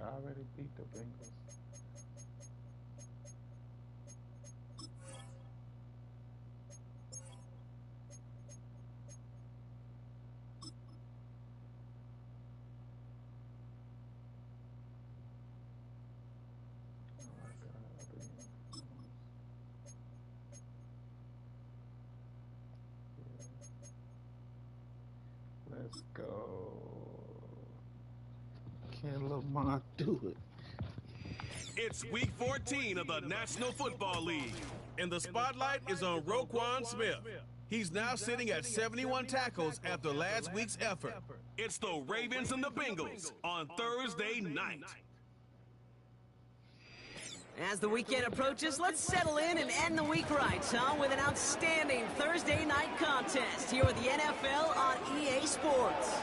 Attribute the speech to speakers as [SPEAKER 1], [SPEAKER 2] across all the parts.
[SPEAKER 1] already beat the Bengals. Let's go. Can Lamar do it?
[SPEAKER 2] It's week 14 of the National Football League, and the spotlight is on Roquan Smith. He's now sitting at 71 tackles after last week's effort. It's the Ravens and the Bengals on Thursday night.
[SPEAKER 3] As the weekend approaches, let's settle in and end the week right, huh? With an outstanding Thursday night contest here with the NFL on EA Sports.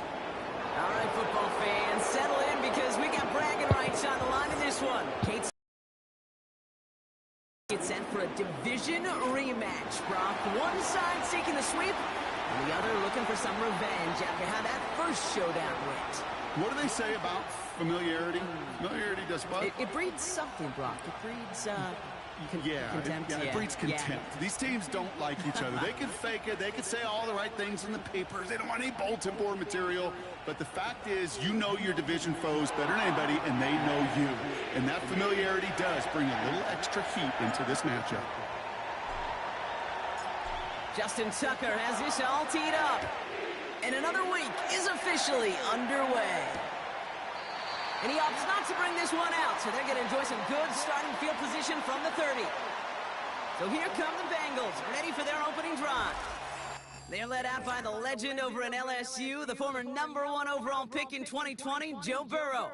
[SPEAKER 3] All right, football fans, settle in because we got bragging rights on the line in this one. Kate's set for a division rematch, Brock. One side seeking the sweep, and the other looking for some revenge after how that first showdown went.
[SPEAKER 4] What do they say about familiarity? Familiarity does what?
[SPEAKER 3] It breeds something, Brock. It breeds, contempt.
[SPEAKER 4] It breeds contempt. Yeah. These teams don't like each other. They can fake it. They can say all the right things in the papers. They don't want any bulletin board material. But the fact is, you know your division foes better than anybody, and they know you. And that familiarity does bring a little extra heat into this matchup.
[SPEAKER 3] Justin Tucker has this all teed up. And another week is officially underway. And he opts not to bring this one out, so they're going to enjoy some good starting field position from the 30. So here come the Bengals, ready for their opening drive. They're led out by the legend over in LSU, the former #1 overall pick in 2020, Joe Burrow.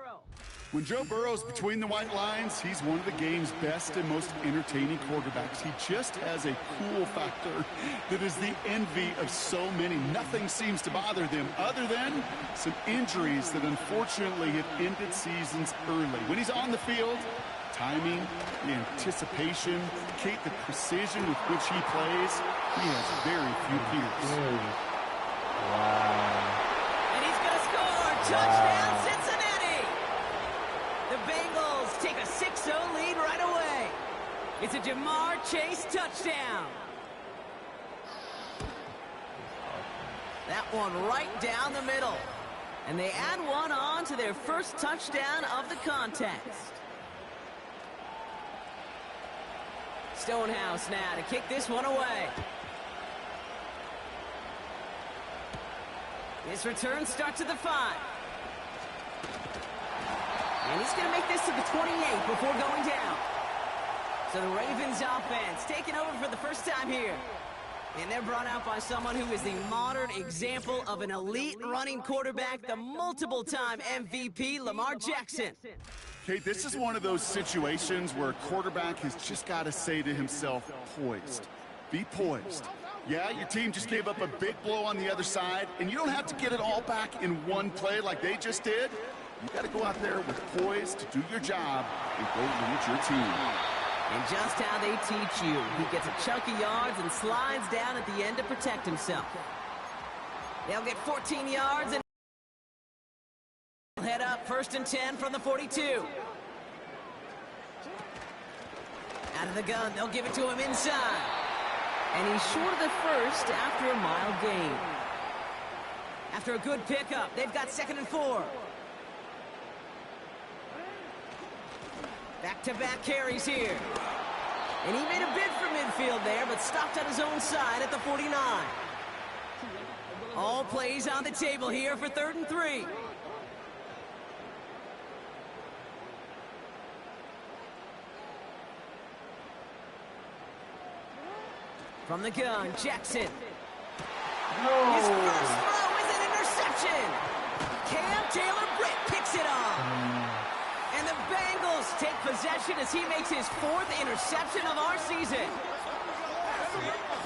[SPEAKER 4] When Joe Burrow's between the white lines, he's one of the game's best and most entertaining quarterbacks. He just has a cool factor that is the envy of so many. Nothing seems to bother them other than some injuries that unfortunately have ended seasons early. When he's on the field, timing, the anticipation, Kate, the precision with which he plays, he has very few peers.
[SPEAKER 1] Wow.
[SPEAKER 3] And he's going to score. Touchdown, Cincinnati. The Bengals take a 6-0 lead right away. It's a Jamar Chase touchdown. That one right down the middle. And they add one on to their first touchdown of the contest. Stonehouse now to kick this one away. This return starts at the 5. And he's going to make this to the 28 before going down. So the Ravens offense taking over for the first time here. And they're brought out by someone who is the modern example of an elite running quarterback, the multiple-time MVP, Lamar Jackson.
[SPEAKER 4] Kate, this is one of those situations where a quarterback has just got to say to himself, poised. Be poised. Yeah, your team just gave up a big blow on the other side, and you don't have to get it all back in one play like they just did. You got to go out there with poise to do your job and go lead your team.
[SPEAKER 3] And just how they teach you. He gets a chunk of yards and slides down at the end to protect himself. They'll get 14 yards and head up 1st and 10 from the 42. Out of the gun, they'll give it to him inside. And he's short of the first after a mile gain. After a good pickup, they've got 2nd and 4. Back-to-back carries here. And he made a bid for midfield there, but stopped on his own side at the 49. All plays on the table here for 3rd and 3. From the gun, Jackson. His first throw is an interception. Cam Taylor-Britt picks it off. And the Bengals take possession as he makes his 4th interception of our season.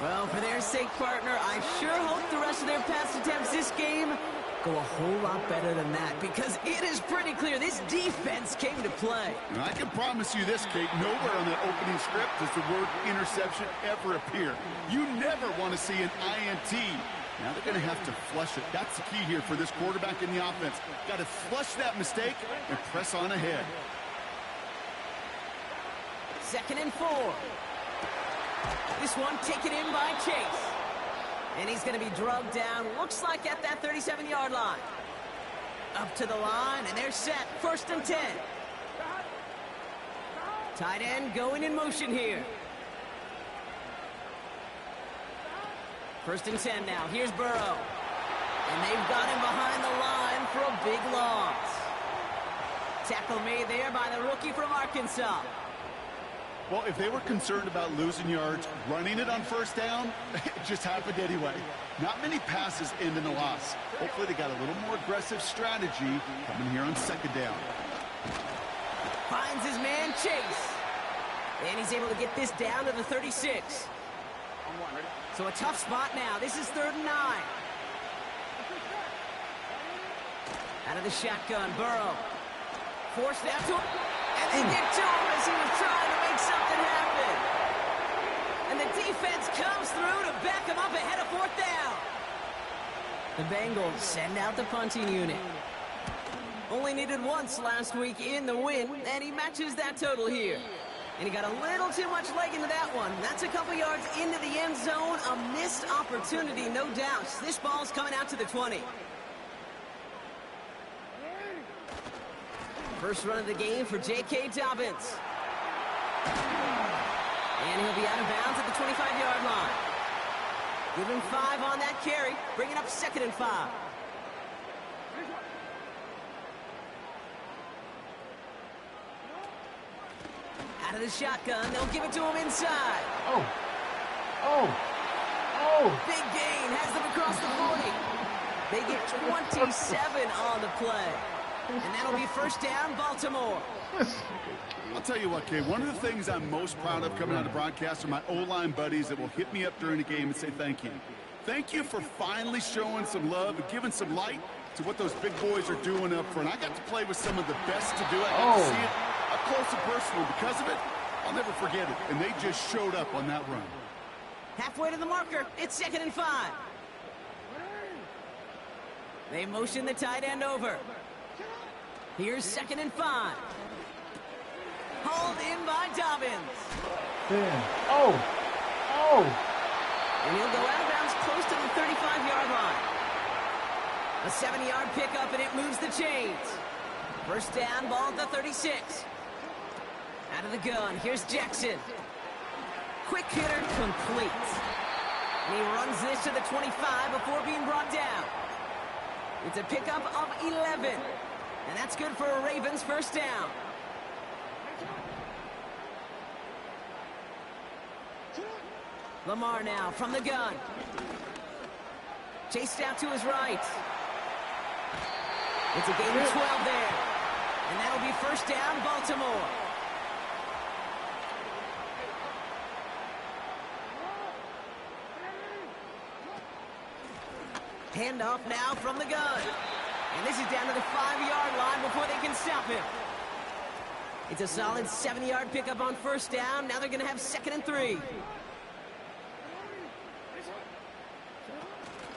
[SPEAKER 3] Well, for their sake, partner, I sure hope the rest of their pass attempts this game go a whole lot better than that, because it is pretty clear this defense came to play.
[SPEAKER 4] And I can promise you this, Kate, nowhere on that opening script does the word interception ever appear. You never want to see an INT Now they're going to have to flush it. That's the key here for this quarterback in the offense. Got to flush that mistake and press on ahead.
[SPEAKER 3] 2nd and 4. This one taken in by Chase. And he's going to be drugged down, looks like at that 37-yard line. Up to the line, and they're set. 1st and 10. Tight end going in motion here. 1st and 10 now. Here's Burrow. And they've got him behind the line for a big loss. Tackle made there by the rookie from Arkansas.
[SPEAKER 4] Well, if they were concerned about losing yards, running it on 1st down, it just happened anyway. Not many passes end in a loss. Hopefully they got a little more aggressive strategy coming here on 2nd down.
[SPEAKER 3] Finds his man Chase. And he's able to get this down to the 36. So a tough spot now. This is 3rd and 9. Out of the shotgun, Burrow. Forced out to him. And they get to him as he was trying to make something happen. And the defense comes through to back him up ahead of 4th down. The Bengals send out the punting unit. Only needed once last week in the win, and he matches that total here. And he got a little too much leg into that one. That's a couple yards into the end zone. A missed opportunity, no doubt. This ball's coming out to the 20. First run of the game for J.K. Dobbins. And he'll be out of bounds at the 25-yard line. Give him 5 on that carry. Bring it up 2nd and 5. Out of the shotgun, they'll give it to him inside. Big gain, has them across the 40. They get 27 on the play. And that'll be 1st down, Baltimore.
[SPEAKER 4] I'll tell you what, Kay, one of the things I'm most proud of coming out of broadcast are my O-line buddies that will hit me up during the game and say thank you. Thank you for finally showing some love and giving some light to what those big boys are doing up front. I got to play with some of the best to do it. I got to see it up close and personal. Because of it, I'll never forget it. And they just showed up on that run.
[SPEAKER 3] Halfway to the marker, it's 2nd and 5. They motion the tight end over. Here's 2nd and 5. Hauled in by Dobbins. And he'll go out of bounds close to the 35-yard line. A 70-yard pickup, and it moves the chains. 1st down, ball at the 36. Out of the gun, here's Jackson. Quick hitter, complete. And he runs this to the 25 before being brought down. It's a pickup of 11. And that's good for a Ravens 1st down. Lamar now from the gun. Chased out to his right. It's a gain of 12 there. And that'll be 1st down, Baltimore. Handoff now from the gun. And this is down to the 5-yard line before they can stop him. It's a solid 70-yard pickup on 1st down. Now they're going to have 2nd and 3.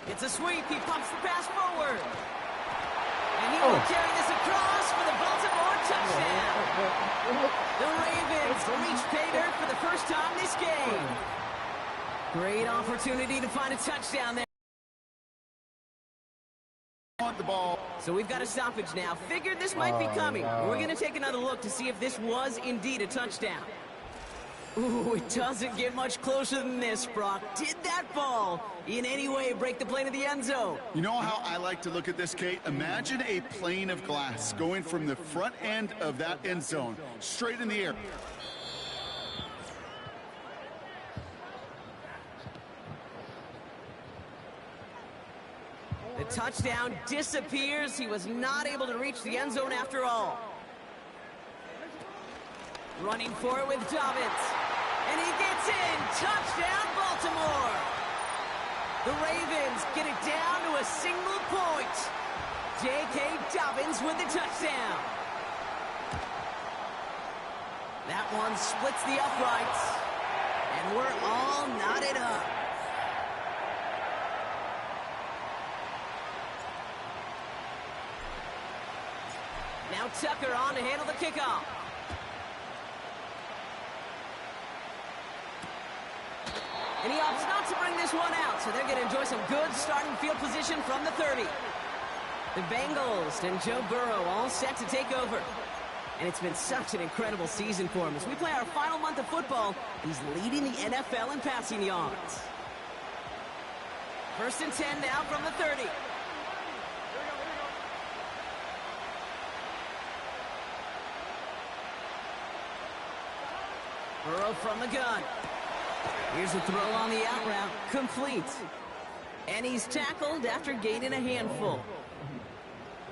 [SPEAKER 3] It's a sweep. He pumps the pass forward. And he will carry this across for the Baltimore touchdown. The Ravens reach pay dirt for the first time this game. Great opportunity to find a touchdown there.
[SPEAKER 4] The ball.
[SPEAKER 3] So we've got a stoppage now. Figured this might be coming. We're going to take another look to see if this was indeed a touchdown. Ooh, it doesn't get much closer than this, Brock. Did that ball in any way break the plane of the end zone?
[SPEAKER 4] You know how I like to look at this, Kate? Imagine a plane of glass going from the front end of that end zone straight in the air.
[SPEAKER 3] The touchdown disappears. He was not able to reach the end zone after all. Running for it with Dobbins. And he gets in. Touchdown, Baltimore. The Ravens get it down to a single point. J.K. Dobbins with the touchdown. That one splits the uprights. And we're all knotted up. Now Tucker on to handle the kickoff. And he opts not to bring this one out, so they're going to enjoy some good starting field position from the 30. The Bengals and Joe Burrow all set to take over. And it's been such an incredible season for him. As we play our final month of football, he's leading the NFL in passing yards. 1st and 10 now from the 30. Burrow from the gun. Here's a throw on the out route. Complete. And he's tackled after gaining a handful.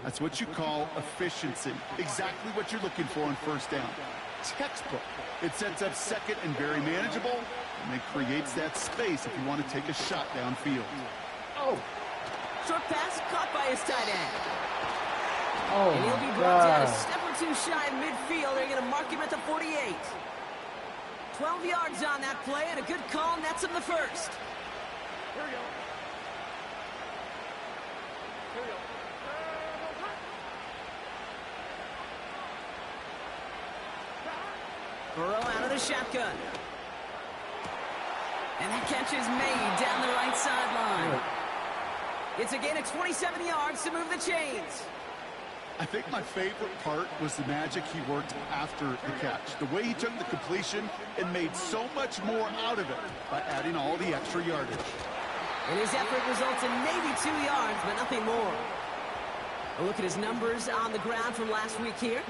[SPEAKER 4] That's what you call efficiency. Exactly what you're looking for on 1st down. Textbook. It sets up 2nd and very manageable, and it creates that space if you want to take a shot downfield.
[SPEAKER 1] Oh.
[SPEAKER 3] Short pass caught by his tight end.
[SPEAKER 1] Oh,
[SPEAKER 3] And he'll be brought down a step or two shy of midfield. They're going to mark him at the 48. 12 yards on that play, and a good call nets him the 1st.
[SPEAKER 5] Here we go. Here we go.
[SPEAKER 3] Burrow out of the shotgun. And that catch is made down the right sideline. It's a gain of 27 yards to move the chains.
[SPEAKER 4] I think my favorite part was the magic he worked after the catch. The way he took the completion and made so much more out of it by adding all the extra yardage.
[SPEAKER 3] And his effort results in maybe 2 yards, but nothing more. A look at his numbers on the ground from last week here.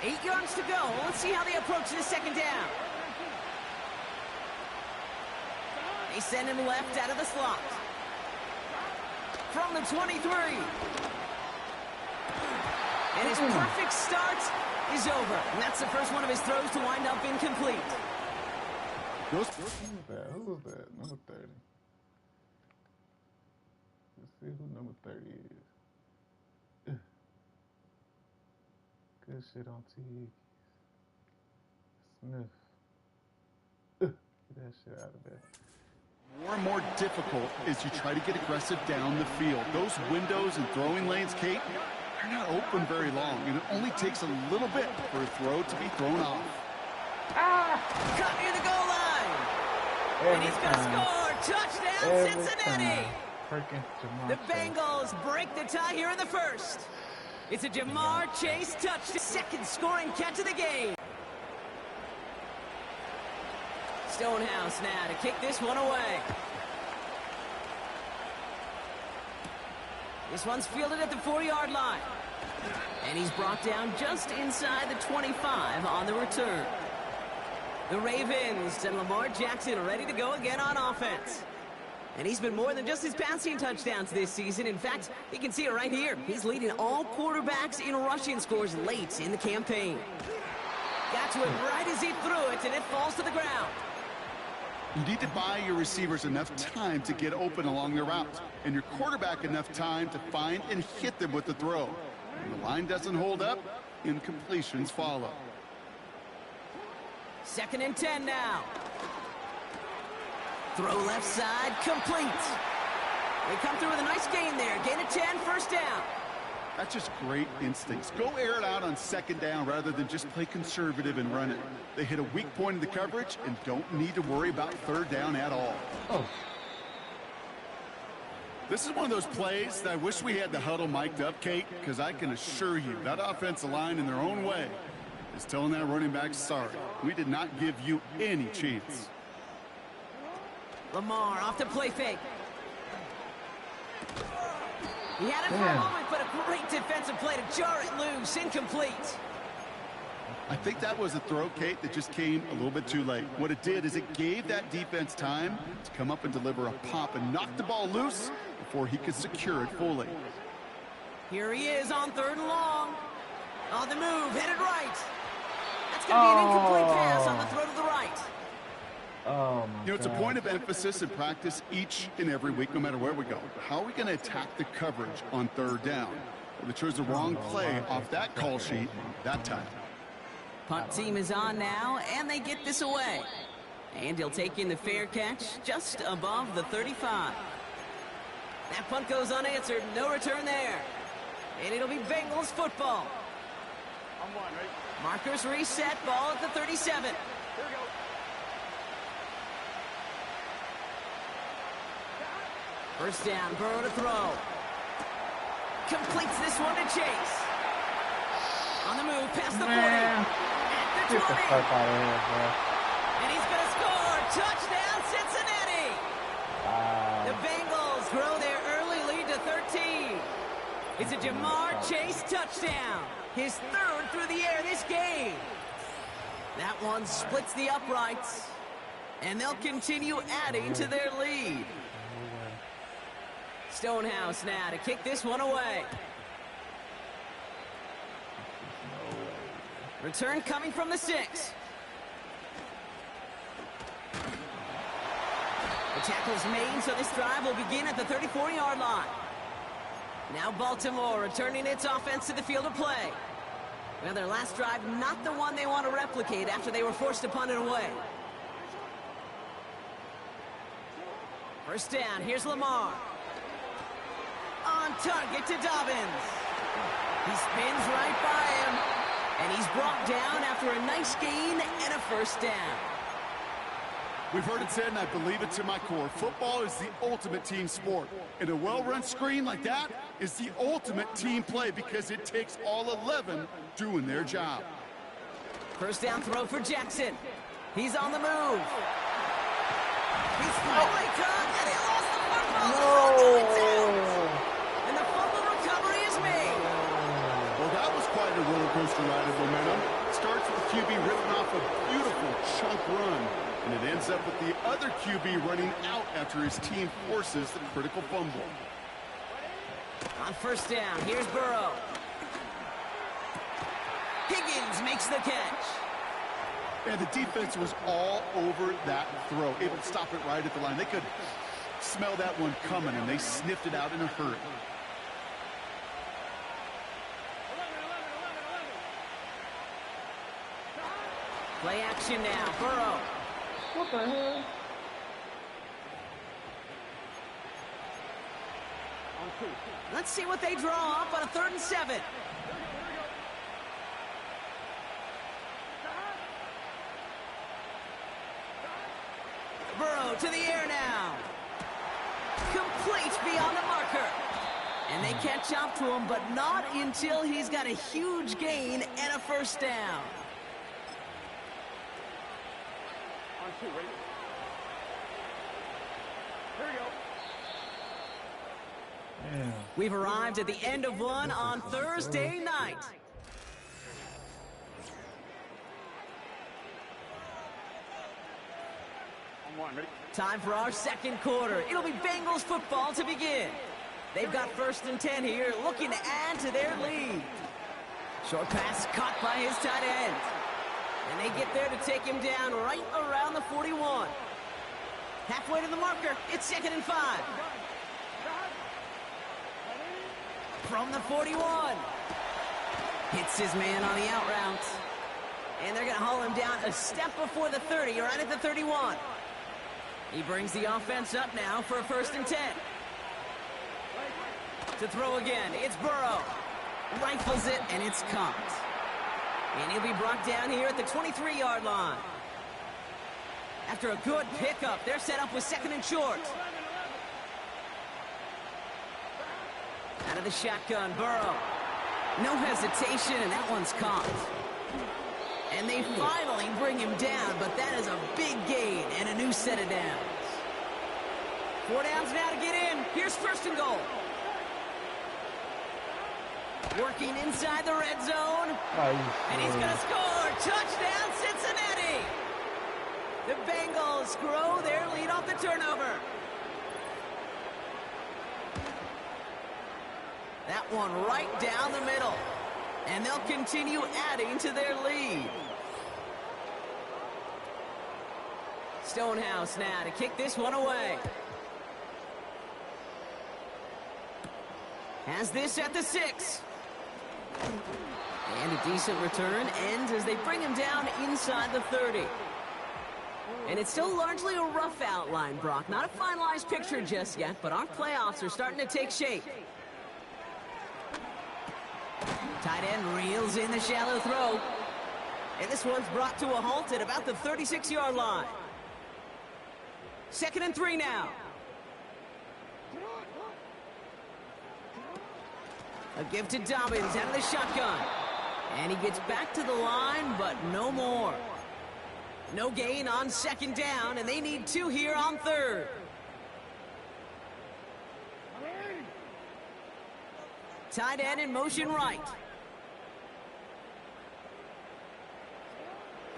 [SPEAKER 3] Eight yards to go. Let's see how they approach this 2nd down. They send him left out of the slot. From the 23. And his perfect start is over. And that's the first one of his throws to wind up incomplete.
[SPEAKER 1] Who was that? Number 30. Let's see who number 30 is. Good shit on TV. Smith. Get that shit out of there.
[SPEAKER 4] More and more difficult as you try to get aggressive down the field. Those windows and throwing lanes, Kate, they're not open very long, and it only takes a little bit for a throw to be thrown off.
[SPEAKER 3] Cut near the goal line. And he's going to score. Touchdown, Cincinnati. The Bengals break the tie here in the 1st. It's a Jamar Chase touchdown. 2nd scoring catch of the game. Stonehouse now to kick this one away. This one's fielded at the 4-yard line. And he's brought down just inside the 25 on the return. The Ravens and Lamar Jackson are ready to go again on offense. And he's been more than just his passing touchdowns this season. In fact, you can see it right here. He's leading all quarterbacks in rushing scores late in the campaign. Got to it right as he threw it, and it falls to the ground.
[SPEAKER 4] You need to buy your receivers enough time to get open along their routes, and your quarterback enough time to find and hit them with the throw. When the line doesn't hold up, incompletions follow.
[SPEAKER 3] 2nd and 10 now. Throw left side, complete. They come through with a nice gain there. Gain of 10, 1st down.
[SPEAKER 4] That's just great instincts. Go air it out on 2nd down rather than just play conservative and run it. They hit a weak point in the coverage and don't need to worry about 3rd down at all.
[SPEAKER 1] Oh.
[SPEAKER 4] This is one of those plays that I wish we had the huddle mic'd up, Kate, because I can assure you that offensive line in their own way is telling that running back, sorry, we did not give you any chance.
[SPEAKER 3] Lamar off the play fake. He had it for a moment, but a great defensive play to jar it loose. Incomplete.
[SPEAKER 4] I think that was a throw, Kate, that just came a little bit too late. What it did is it gave that defense time to come up and deliver a pop and knock the ball loose before he could secure it fully.
[SPEAKER 3] Here he is on 3rd and long. On the move, headed right. That's going to be an incomplete pass on the throw to the right.
[SPEAKER 1] Oh, my
[SPEAKER 4] You know, it's a
[SPEAKER 1] God.
[SPEAKER 4] point of emphasis in practice each and every week, no matter where we go. How are we going to attack the coverage on 3rd down? Well, they chose the wrong play off that call sheet that time.
[SPEAKER 3] Punt team is on now, and they get this away. And he'll take in the fair catch just above the 35. That punt goes unanswered. No return there. And it'll be Bengals football.
[SPEAKER 5] I'm one, right?
[SPEAKER 3] Markers reset. Ball at the 37.
[SPEAKER 5] Here we go.
[SPEAKER 3] First down. Burrow to throw. Completes this one to Chase. On the move, past the 40.
[SPEAKER 1] Man,
[SPEAKER 3] At the
[SPEAKER 1] get the
[SPEAKER 3] 20.
[SPEAKER 1] fuck out of here, bro.
[SPEAKER 3] And he's going to score. Touchdown, Cincinnati.
[SPEAKER 1] Wow.
[SPEAKER 3] The Bengals grow their early lead to 13. It's a Jamar Chase touchdown. His third through the air this game. That one splits the uprights. And they'll continue adding to their lead. Stonehouse now to kick this one away. Return coming from the 6. The tackle's made, so this drive will begin at the 34-yard line. Now Baltimore returning its offense to the field of play. Well, their last drive, not the one they want to replicate after they were forced to punt it away. First down, here's Lamar. On target to Dobbins. He spins right by him, and he's brought down after a nice gain and a first down.
[SPEAKER 4] We've heard it said, and I believe it to my core. Football is the ultimate team sport. And a well-run screen like that is the ultimate team play because it takes all 11 doing their job.
[SPEAKER 3] First down throw for Jackson. He's on the move. He's finally done, and he lost the football. And the fumble recovery is made.
[SPEAKER 4] Well, that was quite a roller coaster ride of momentum. Starts with the QB ripping off a beautiful chunk run. And it ends up with the other QB running out after his team forces the critical fumble.
[SPEAKER 3] On first down, here's Burrow. Higgins makes the catch.
[SPEAKER 4] And the defense was all over that throw, able to stop it right at the line. They could smell that one coming, and they sniffed it out in a hurry.
[SPEAKER 5] 11.
[SPEAKER 3] Play action now, Burrow.
[SPEAKER 1] What the hell?
[SPEAKER 5] On 2.
[SPEAKER 3] Let's see what they draw up on a 3rd and 7. Burrow to the air now. Complete beyond the marker. And they catch up to him, but not until he's got a huge gain and a first down.
[SPEAKER 5] On 2, ready? Here we go.
[SPEAKER 1] Yeah.
[SPEAKER 3] We've arrived at the end of one on Thursday night.
[SPEAKER 5] On 1, ready?
[SPEAKER 3] Time for our second quarter. It'll be Bengals football to begin. They've got 1st and 10 here, looking to add to their lead. Short pass caught by his tight end. And they get there to take him down right around the 41. Halfway to the marker, it's 2nd and 5. From the 41. Hits his man on the out route. And they're going to haul him down a step before the 30, right at the 31. He brings the offense up now for a 1st and 10. To throw again, it's Burrow. Rifles it, and it's caught. And he'll be brought down here at the 23-yard line. After a good pickup, they're set up with 2nd and short. Out of the shotgun, Burrow. No hesitation, and that one's caught. And they finally bring him down, but that is a big gain and a new set of downs. 4 downs now to get in. Here's 1st and goal. Working inside the red zone. And he's going to score. Touchdown, Cincinnati. The Bengals grow their lead off the turnover. That one right down the middle. And they'll continue adding to their lead. Stonehouse now to kick this one away. Has this at the 6. And a decent return ends as they bring him down inside the 30. And it's still largely a rough outline, Brock. Not a finalized picture just yet, but our playoffs are starting to take shape. Tight end reels in the shallow throw. And this one's brought to a halt at about the 36-yard line. 2nd and 3 now. A give to Dobbins out of the shotgun. And he gets back to the line, but no more. No gain on 2nd down, and they need 2 here on 3rd. Tight end in motion right.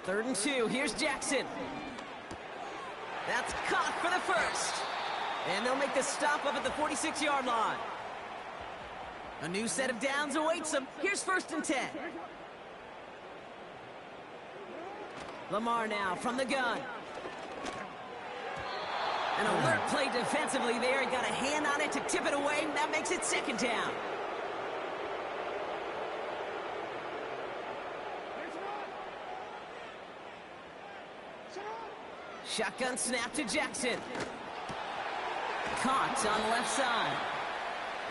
[SPEAKER 3] 3rd and 2. Here's Jackson. That's caught for the first. And they'll make the stop up at the 46-yard line. A new set of downs awaits them. Here's 1st and 10. Lamar now from the gun. An alert play defensively there. He got a hand on it to tip it away, and that makes it 2nd down. Shotgun snap to Jackson. Caught on the left side.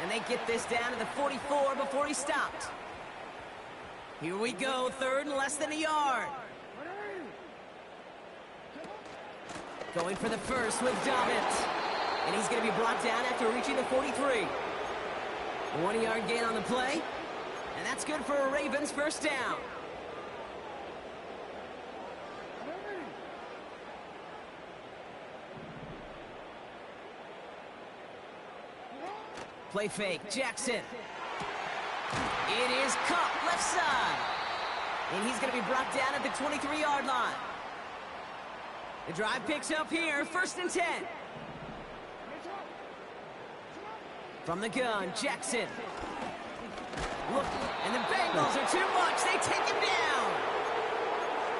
[SPEAKER 3] And they get this down to the 44 before he stopped. Here we go, 3rd and less than a yard. Going for the first with Dobbins. And he's going to be brought down after reaching the 43. A 1-yard gain on the play. And that's good for a Ravens 1st down. Play fake, Jackson. It is caught left side. And he's going to be brought down at the 23-yard line. The drive picks up here, 1st and 10. From the gun, Jackson. Look, and the Bengals are too much. They take him down.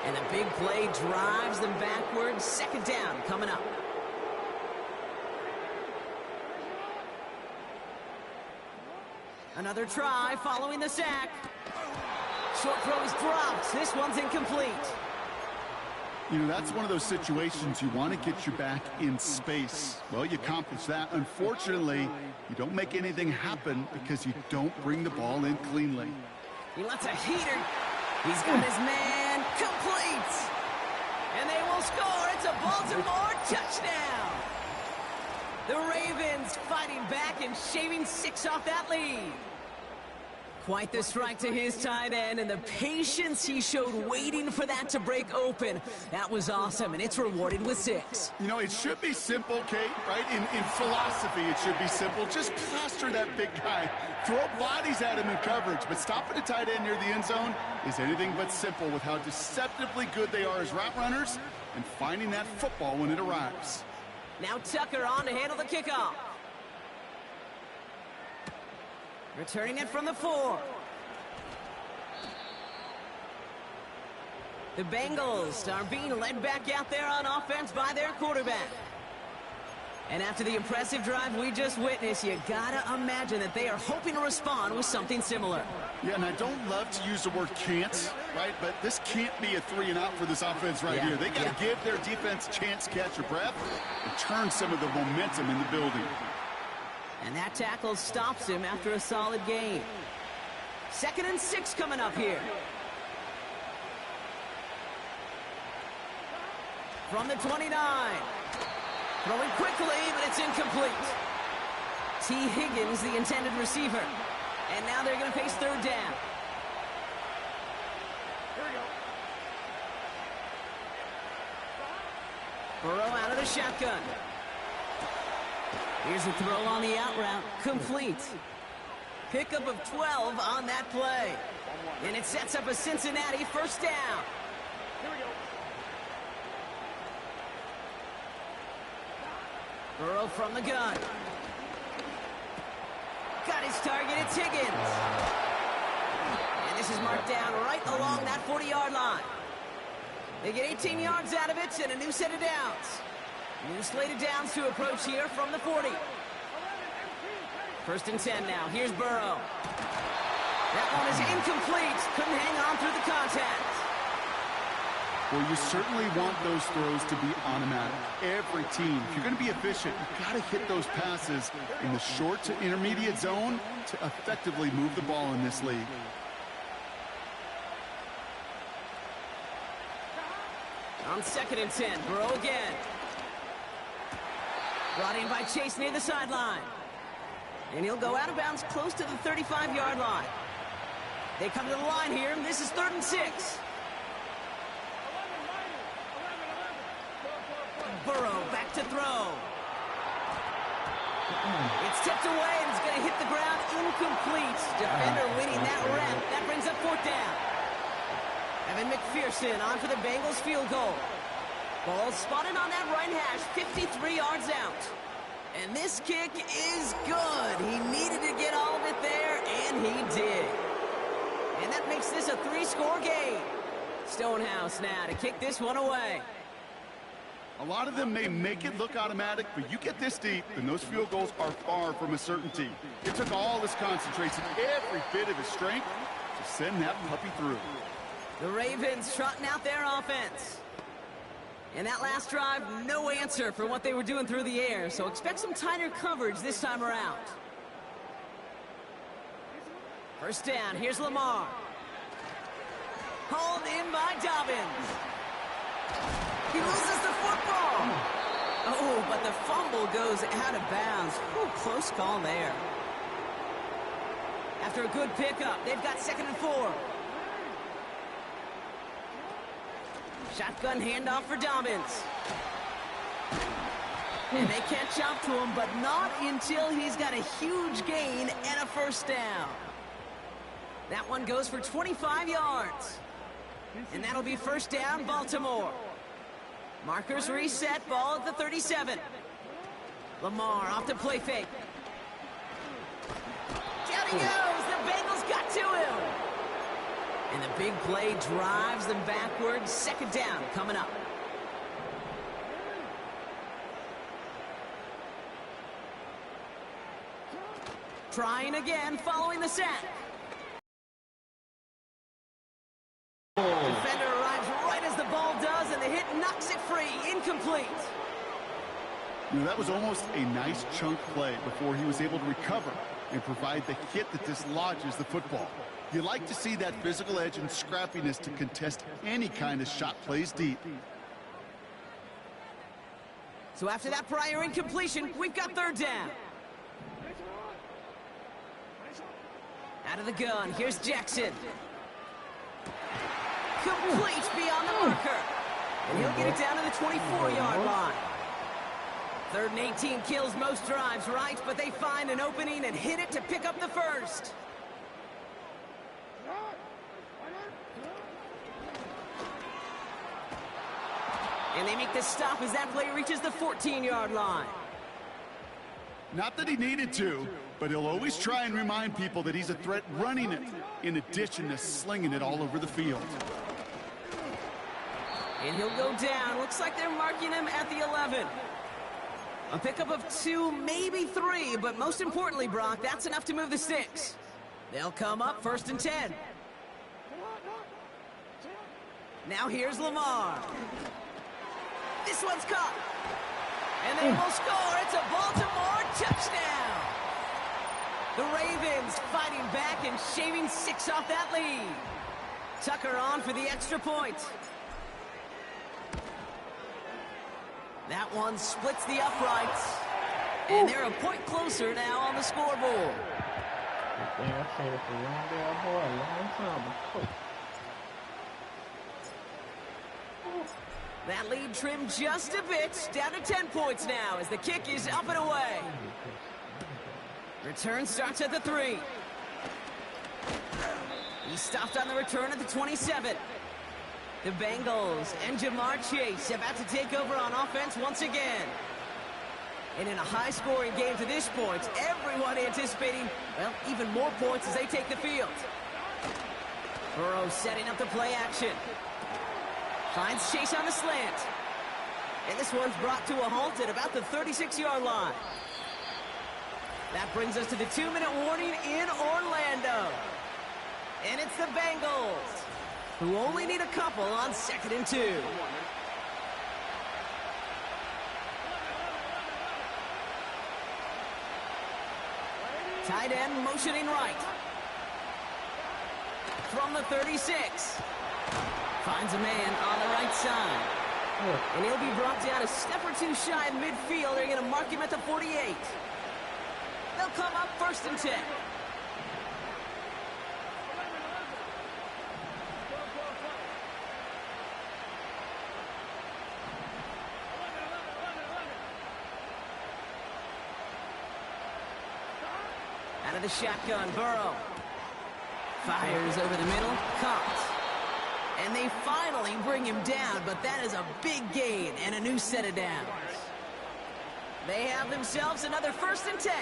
[SPEAKER 3] And the big play drives them backwards. 2nd down coming up. Another try following the sack. Short throw is dropped. This one's incomplete.
[SPEAKER 4] You know, that's one of those situations you want to get your back in space. Well, you accomplish that. Unfortunately, you don't make anything happen because you don't bring the ball in cleanly.
[SPEAKER 3] He lets a heater. He's got his man complete. And they will score. It's a Baltimore touchdown. The Ravens fighting back and shaving 6 off that lead. Quite the strike to his tight end, and the patience he showed waiting for that to break open. That was awesome, and it's rewarded with 6.
[SPEAKER 4] You know, it should be simple, Kate, right? In philosophy, it should be simple. Just plaster that big guy. Throw bodies at him in coverage, but stopping a tight end near the end zone is anything but simple with how deceptively good they are as route runners and finding that football when it arrives.
[SPEAKER 3] Now Tucker on to handle the kickoff. Returning it from the 4. The Bengals are being led back out there on offense by their quarterback. And after the impressive drive we just witnessed, you gotta imagine that they are hoping to respond with something similar.
[SPEAKER 4] Yeah, and I don't love to use the word can't, right? But this can't be a 3-and-out for this offense right here. They got to give their defense a chance to catch their breath and turn some of the momentum in the building.
[SPEAKER 3] And that tackle stops him after a solid gain. 2nd and 6 coming up here. From the 29. Throwing quickly, but it's incomplete. T. Higgins, the intended receiver. And now they're going to face 3rd down.
[SPEAKER 5] Here we go.
[SPEAKER 3] Burrow out of the shotgun. Here's a throw on the out route. Complete. Pickup of 12 on that play. And it sets up a Cincinnati 1st down.
[SPEAKER 5] Here we go.
[SPEAKER 3] Burrow from the gun. Got his target, it's Higgins. And this is marked down right along that 40-yard line. They get 18 yards out of it and a new set of downs. New slate of downs to approach here from the 40. 1st and 10 now. Here's Burrow. That one is incomplete. Couldn't hang on through the contact.
[SPEAKER 4] Well, you certainly want those throws to be automatic. Every team, if you're going to be efficient, you've got to hit those passes in the short to intermediate zone to effectively move the ball in this league.
[SPEAKER 3] On 2nd and 10, Burrow again. Brought in by Chase near the sideline. And he'll go out of bounds close to the 35-yard line. They come to the line here, and this is 3rd and 6. Burrow back to throw. It's tipped away, and it's going to hit the ground incomplete. Defender winning that rep. That brings up 4th down. Evan McPherson on for the Bengals field goal. Ball spotted on that right hash, 53 yards out. And this kick is good. He needed to get all of it there, and he did. And that makes this a 3-score game. Stonehouse now to kick this one away.
[SPEAKER 4] A lot of them may make it look automatic, but you get this deep, and those field goals are far from a certainty. It took all his concentration, every bit of his strength, to send that puppy through.
[SPEAKER 3] The Ravens trotting out their offense. And that last drive, no answer for what they were doing through the air, so expect some tighter coverage this time around. 1st down, here's Lamar. Hauled in by Dobbins. He loses the football. Oh, but the fumble goes out of bounds. Ooh, close call there. After a good pickup, they've got 2nd and 4. Shotgun handoff for Dobbins. And they catch up to him, but not until he's got a huge gain and a 1st down. That one goes for 25 yards. And that'll be 1st down, Baltimore. Markers reset, ball at the 37. Lamar off the play fake. Down he goes. The Bengals got to him. And the big play drives them backwards. 2nd down coming up. Trying again following the sack. Defender arrives right as the ball does, and the hit knocks it free. Incomplete.
[SPEAKER 4] You know, that was almost a nice chunk play before he was able to recover and provide the hit that dislodges the football. You like to see that physical edge and scrappiness to contest any kind of shot plays deep.
[SPEAKER 3] So after that prior incompletion, we've got 3rd down. Out of the gun, here's Jackson. Complete beyond the marker. And he'll get it down to the 24-yard line. 3rd and 18 kills most drives, right? But they find an opening and hit it to pick up the 1st. And they make the stop as that play reaches the 14-yard line.
[SPEAKER 4] Not that he needed to, but he'll always try and remind people that he's a threat running it, in addition to slinging it all over the field.
[SPEAKER 3] And he'll go down. Looks like they're marking him at the 11. A pickup of 2, maybe 3, but most importantly, Brock, that's enough to move the sticks. They'll come up 1st and 10. Now here's Lamar. This one's caught. And they will score. It's a Baltimore touchdown. The Ravens fighting back and shaving 6 off that lead. Tucker on for the extra point. That one splits the uprights. And they're a point closer now on the scoreboard.
[SPEAKER 1] I've seen it for a long time.
[SPEAKER 3] That lead trimmed just a bit, down to 10 points now as the kick is up and away. Return starts at the 3. He stopped on the return at the 27. The Bengals and Jamar Chase about to take over on offense once again. And in a high-scoring game to this point, everyone anticipating, well, even more points as they take the field. Burrow setting up the play action. Finds Chase on the slant. And this one's brought to a halt at about the 36-yard line. That brings us to the 2-minute warning in Orlando. And it's the Bengals who only need a couple on 2nd and 2. Tight end motioning right. From the 36. Finds a man on the right side. And he'll be brought down a step or two shy of midfield. They're going to mark him at the 48. They'll come up 1st and 10. Out of the shotgun, Burrow. Fires over the middle, caught. And they finally bring him down, but that is a big gain and a new set of downs. They have themselves another 1st and 10.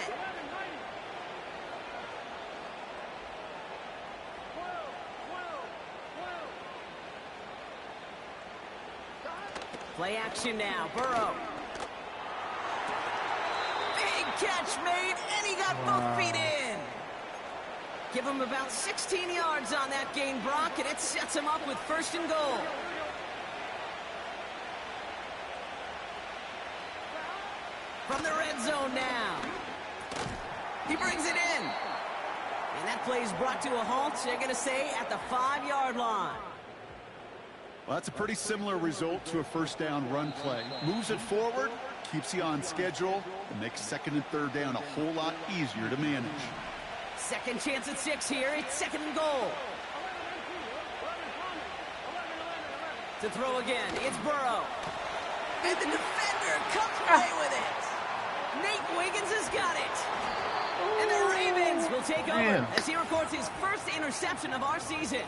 [SPEAKER 3] Play action now, Burrow. Big catch made, and he got both feet in. Give him about 16 yards on that gain, Brock, and it sets him up with 1st and goal. From the red zone now. He brings it in. And that play is brought to a halt, they're going to say, at the 5-yard line.
[SPEAKER 4] Well, that's a pretty similar result to a 1st down run play. Moves it forward, keeps you on schedule, and makes 2nd and 3rd down a whole lot easier to manage.
[SPEAKER 3] Second chance at 6 here. It's 2nd and goal. To throw again, it's Burrow. And the defender comes away with it. Nate Wiggins has got it. And the Ravens will take over as he records his 1st interception of our season.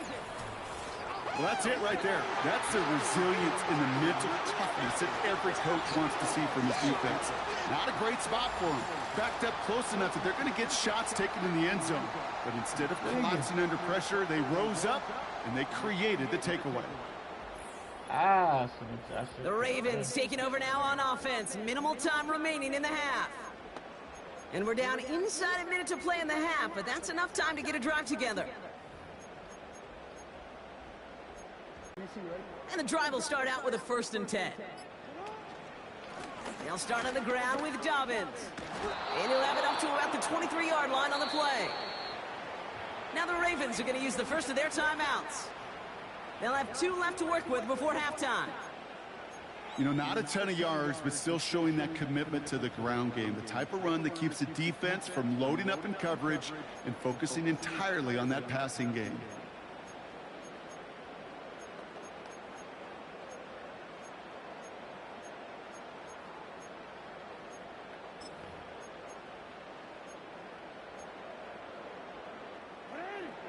[SPEAKER 4] Well, that's it right there. That's the resilience and the mental toughness that every coach wants to see from his defense. Not a great spot for him. Backed up close enough that they're going to get shots taken in the end zone. But instead of collapsing under pressure, they rose up and they created the takeaway.
[SPEAKER 3] The Ravens taking over now on offense. Minimal time remaining in the half. And we're down inside a minute to play in the half, but that's enough time to get a drive together. And the drive will start out with a 1st and 10. They'll start on the ground with Dobbins. And he'll have it up to about the 23-yard line on the play. Now the Ravens are going to use the first of their timeouts. They'll have 2 left to work with before halftime.
[SPEAKER 4] You know, not a ton of yards, but still showing that commitment to the ground game. The type of run that keeps the defense from loading up in coverage and focusing entirely on that passing game.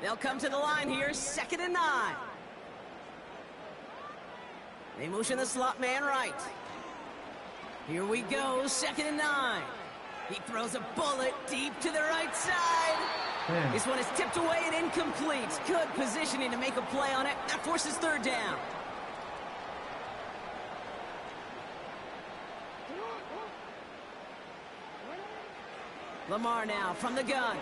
[SPEAKER 3] They'll come to the line here, 2nd and 9. They motion the slot man right. Here we go, 2nd and 9. He throws a bullet deep to the right side. This one is tipped away and incomplete. Good positioning to make a play on it. That forces 3rd down. Lamar now from the gun.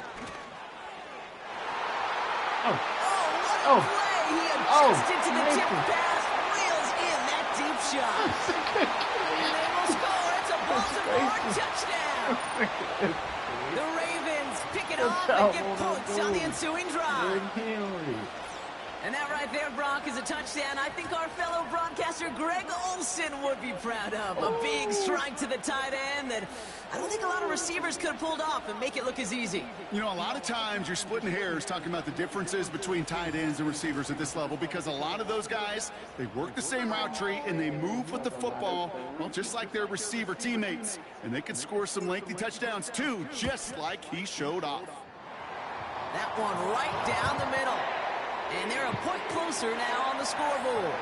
[SPEAKER 3] What a play! He adjusted to the tip pass, reels in that deep shot. And they will score. It's a Baltimore touchdown. The Ravens pick it off and get points on the ensuing drive. And that right there, Brock, is a touchdown I think our fellow broadcaster Greg Olsen would be proud of. A big strike to the tight end that I don't think a lot of receivers could have pulled off and make it look as easy.
[SPEAKER 4] You know, a lot of times you're splitting hairs talking about the differences between tight ends and receivers at this level because a lot of those guys, they work the same route tree and they move with the football, well, just like their receiver teammates. And they can score some lengthy touchdowns too, just like he showed off.
[SPEAKER 3] That one right down the middle. And they're a point closer now on the scoreboard.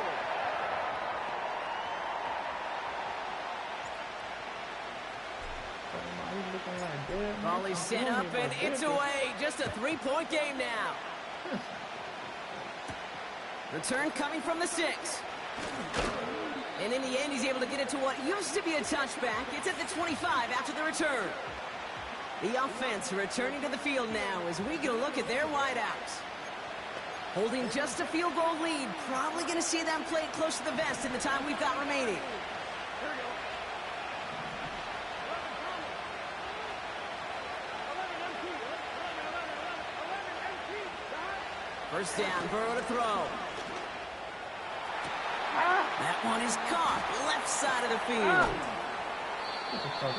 [SPEAKER 3] Volley set up and it's away. Just a 3-point game now. Return coming from the 6. And in the end, he's able to get it to what used to be a touchback. It's at the 25 after the return. The offense returning to the field now as we get a look at their wideouts. Holding just a field goal lead. Probably going to see them play it close to the vest in the time we've got remaining. First down, Burrow to throw. That one is caught, left side of the field.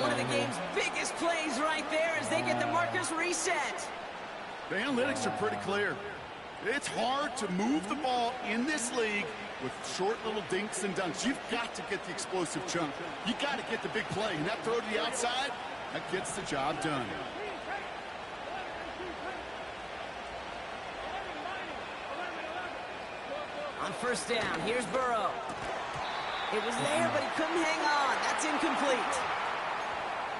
[SPEAKER 3] One of the game's biggest plays right there as they get the markers reset.
[SPEAKER 4] The analytics are pretty clear. It's hard to move the ball in this league with short little dinks and dunks. You've got to get the explosive chunk. You got to get the big play. And that throw to the outside, that gets the job done.
[SPEAKER 3] On first down, here's Burrow. It was there, but he couldn't hang on. That's incomplete.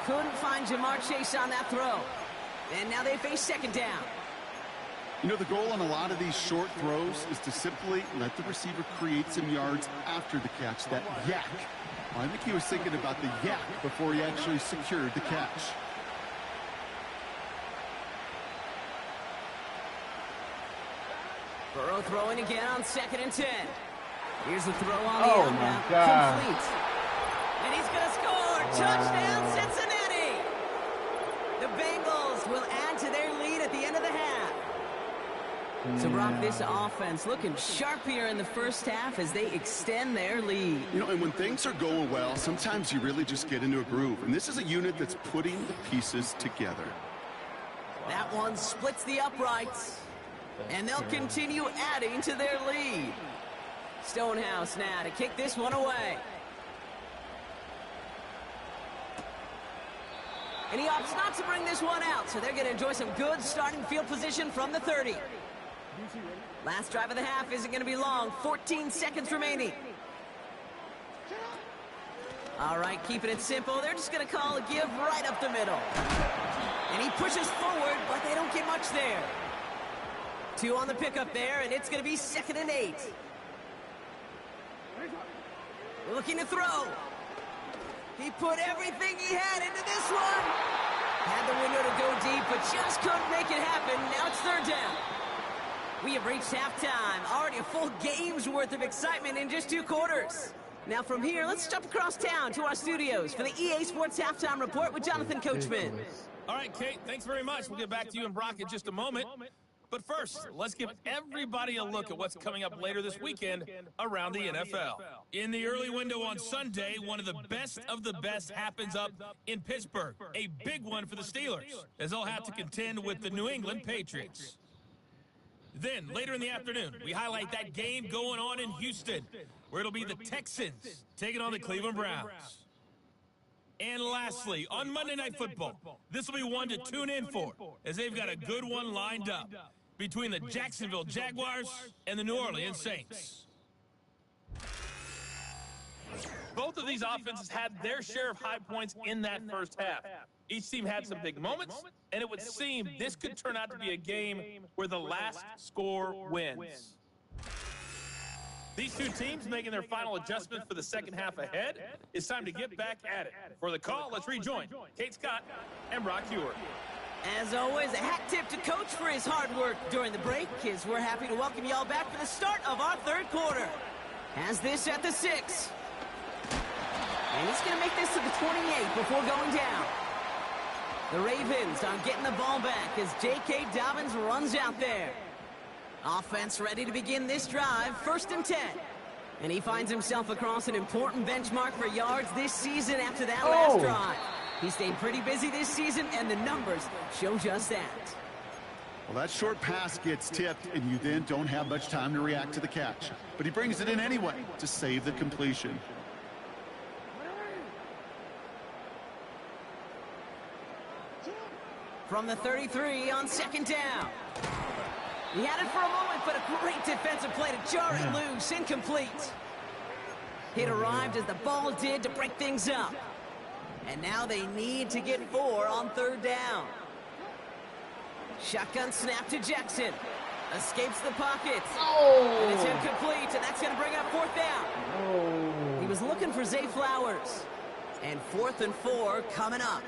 [SPEAKER 3] Couldn't find Jamar Chase on that throw. And now they face second down.
[SPEAKER 4] You know, the goal on a lot of these short throws is to simply let the receiver create some yards after the catch, that yak. Well, I think he was thinking about the yak before he actually secured the catch.
[SPEAKER 3] Burrow throwing again on 2nd and 10. Here's the throw on the
[SPEAKER 1] Oh, my God.
[SPEAKER 3] complete. And he's going to score. Touchdown, Cincinnati. The Bengals will add to their lead at the end of the half. So, Brock, this offense looking sharp here in the first half as they extend their lead.
[SPEAKER 4] You know, and when things are going well, sometimes you really just get into a groove. And this is a unit that's putting the pieces together.
[SPEAKER 3] That one splits the uprights. And they'll continue adding to their lead. Stonehouse now to kick this one away. And he opts not to bring this one out, so they're going to enjoy some good starting field position from the 30. Last drive of the half isn't going to be long. 14 seconds remaining. All right, keeping it simple. They're just going to call a give right up the middle. And he pushes forward, but they don't get much there. 2 on the pickup there, and it's going to be 2nd and 8. Looking to throw. He put everything he had into this one. Had the window to go deep, but just couldn't make it happen. Now it's 3rd down. We have reached halftime. Already a full game's worth of excitement in just 2 quarters. Now from here, let's jump across town to our studios for the EA Sports Halftime Report with Jonathan Coachman.
[SPEAKER 6] All right, Kate, thanks very much. We'll get back to you and Brock in just a moment. But first, let's give everybody a look at what's coming up later this weekend around the NFL. In the early window on Sunday, one of the best happens up in Pittsburgh. A big one for the Steelers, as they'll have to contend with the New England Patriots. Then, later in the afternoon, we highlight that game going on in Houston, where it'll be the Texans taking on the Cleveland Browns. And lastly, on Monday Night Football, this will be one to tune in for, as they've got a good one lined up between the Jacksonville Jaguars and the New Orleans Saints. Both of these offenses had their share of high points in that first half. Each team had some big moments, and it would seem this could turn out to be a game where the last score wins. These two teams making their final adjustment for the second half ahead. It's time to get back at it. For the call, let's rejoin Kate Scott and Brock Hewer.
[SPEAKER 3] As always, a hat tip to Coach for his hard work during the break, as we're happy to welcome y'all back for the start of our 3rd quarter. Has this at the 6. And he's going to make this to the 28 before going down. The Ravens are getting the ball back as J.K. Dobbins runs out there. Offense ready to begin this drive, 1st and 10. And he finds himself across an important benchmark for yards this season after that last drive. He stayed pretty busy this season, and the numbers show just that.
[SPEAKER 4] Well, that short pass gets tipped, and you then don't have much time to react to the catch. But he brings it in anyway to save the completion.
[SPEAKER 3] From the 33 on 2nd down. He had it for a moment, but a great defensive play to jar it loose, incomplete. It arrived as the ball did to break things up. And now they need to get 4 on 3rd down. Shotgun snap to Jackson. Escapes the pocket. And it's incomplete, and that's going to bring up 4th down. He was looking for Zay Flowers. And 4th and 4 coming up.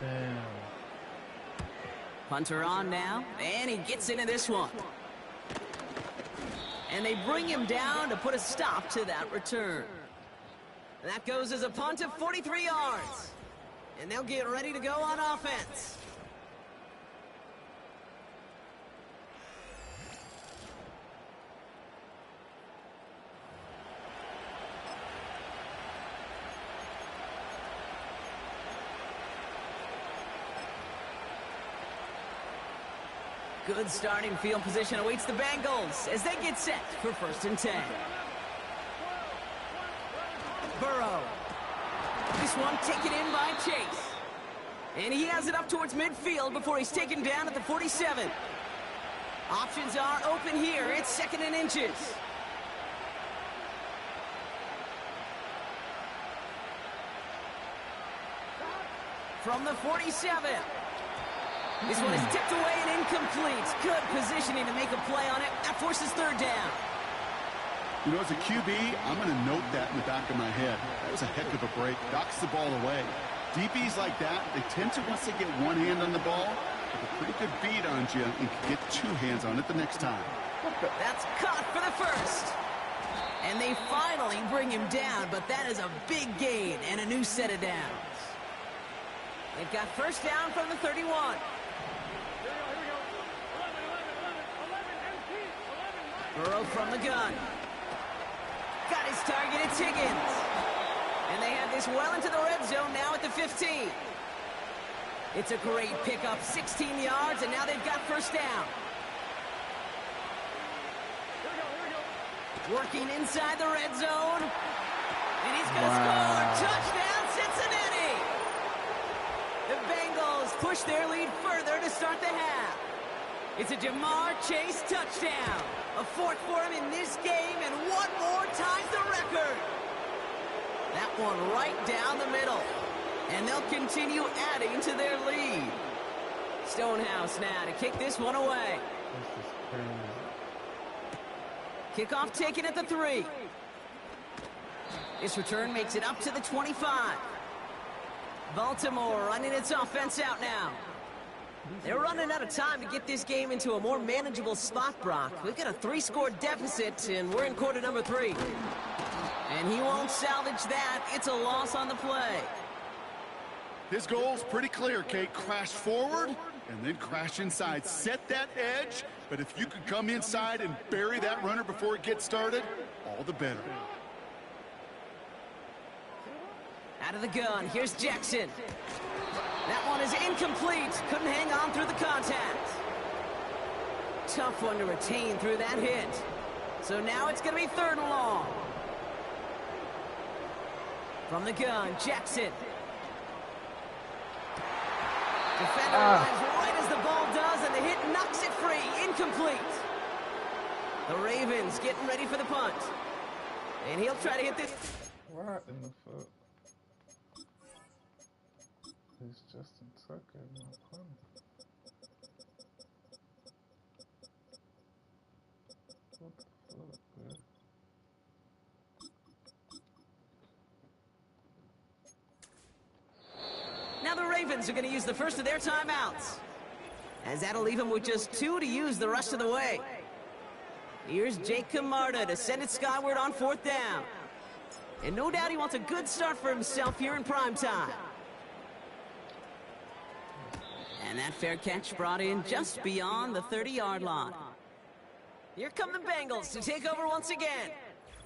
[SPEAKER 1] Damn.
[SPEAKER 3] Punter on now, and he gets into this one. And they bring him down to put a stop to that return. And that goes as a punt of 43 yards. And they'll get ready to go on offense. Good starting field position awaits the Bengals as they get set for 1st and 10. Burrow. This one taken in by Chase. And he has it up towards midfield before he's taken down at the 47. Options are open here. It's 2nd and inches. From the 47. This one is tipped away and incomplete. Good positioning to make a play on it. That forces 3rd down.
[SPEAKER 4] You know, as a QB, I'm going to note that in the back of my head. That was a heck of a break. Knocks the ball away. DBs like that, they tend to, once they get one hand on the ball, have a pretty good beat on you and can get 2 hands on it the next time.
[SPEAKER 3] That's caught for the 1st. And they finally bring him down, but that is a big gain and a new set of downs. They've got 1st down from the 31. Burrow from the gun. Got his target, it's Higgins. And they have this well into the red zone now at the 15. It's a great pickup, 16 yards, and now they've got 1st down. Working inside the red zone. And he's going to score. Touchdown, Cincinnati! The Bengals push their lead further to start the half. It's a Jamar Chase touchdown. A 4th for him in this game, and 1 more ties the record. That one right down the middle. And they'll continue adding to their lead. Stonehouse now to kick this one away. Kickoff taken at the 3. This return makes it up to the 25. Baltimore running its offense out now. They're running out of time to get this game into a more manageable spot, Brock. We've got a 3-score deficit, and we're in quarter number 3. And he won't salvage that. It's a loss on the play.
[SPEAKER 4] His goal's pretty clear, Kate. Crash forward and then crash inside. Set that edge, but if you could come inside and bury that runner before it gets started, all the better.
[SPEAKER 3] Out of the gun, here's Jackson. That one is incomplete. Couldn't hang on through the contact. Tough one to retain through that hit. So now it's going to be 3rd and long. From the gun, Jackson. Defender arrives right as the ball does, and the hit knocks it free. Incomplete. The Ravens getting ready for the punt. And he'll try to hit this.
[SPEAKER 1] What in the fuck? It's Justin Tucker, my opponent. What the fuck, man?
[SPEAKER 3] Now the Ravens are going to use the first of their timeouts, as that'll leave them with just 2 to use the rest of the way. Here's Jake Camarda to send it skyward on 4th down. And no doubt he wants a good start for himself here in prime time. And that fair catch brought in just beyond the 30-yard line. Here come the Bengals to take over once again.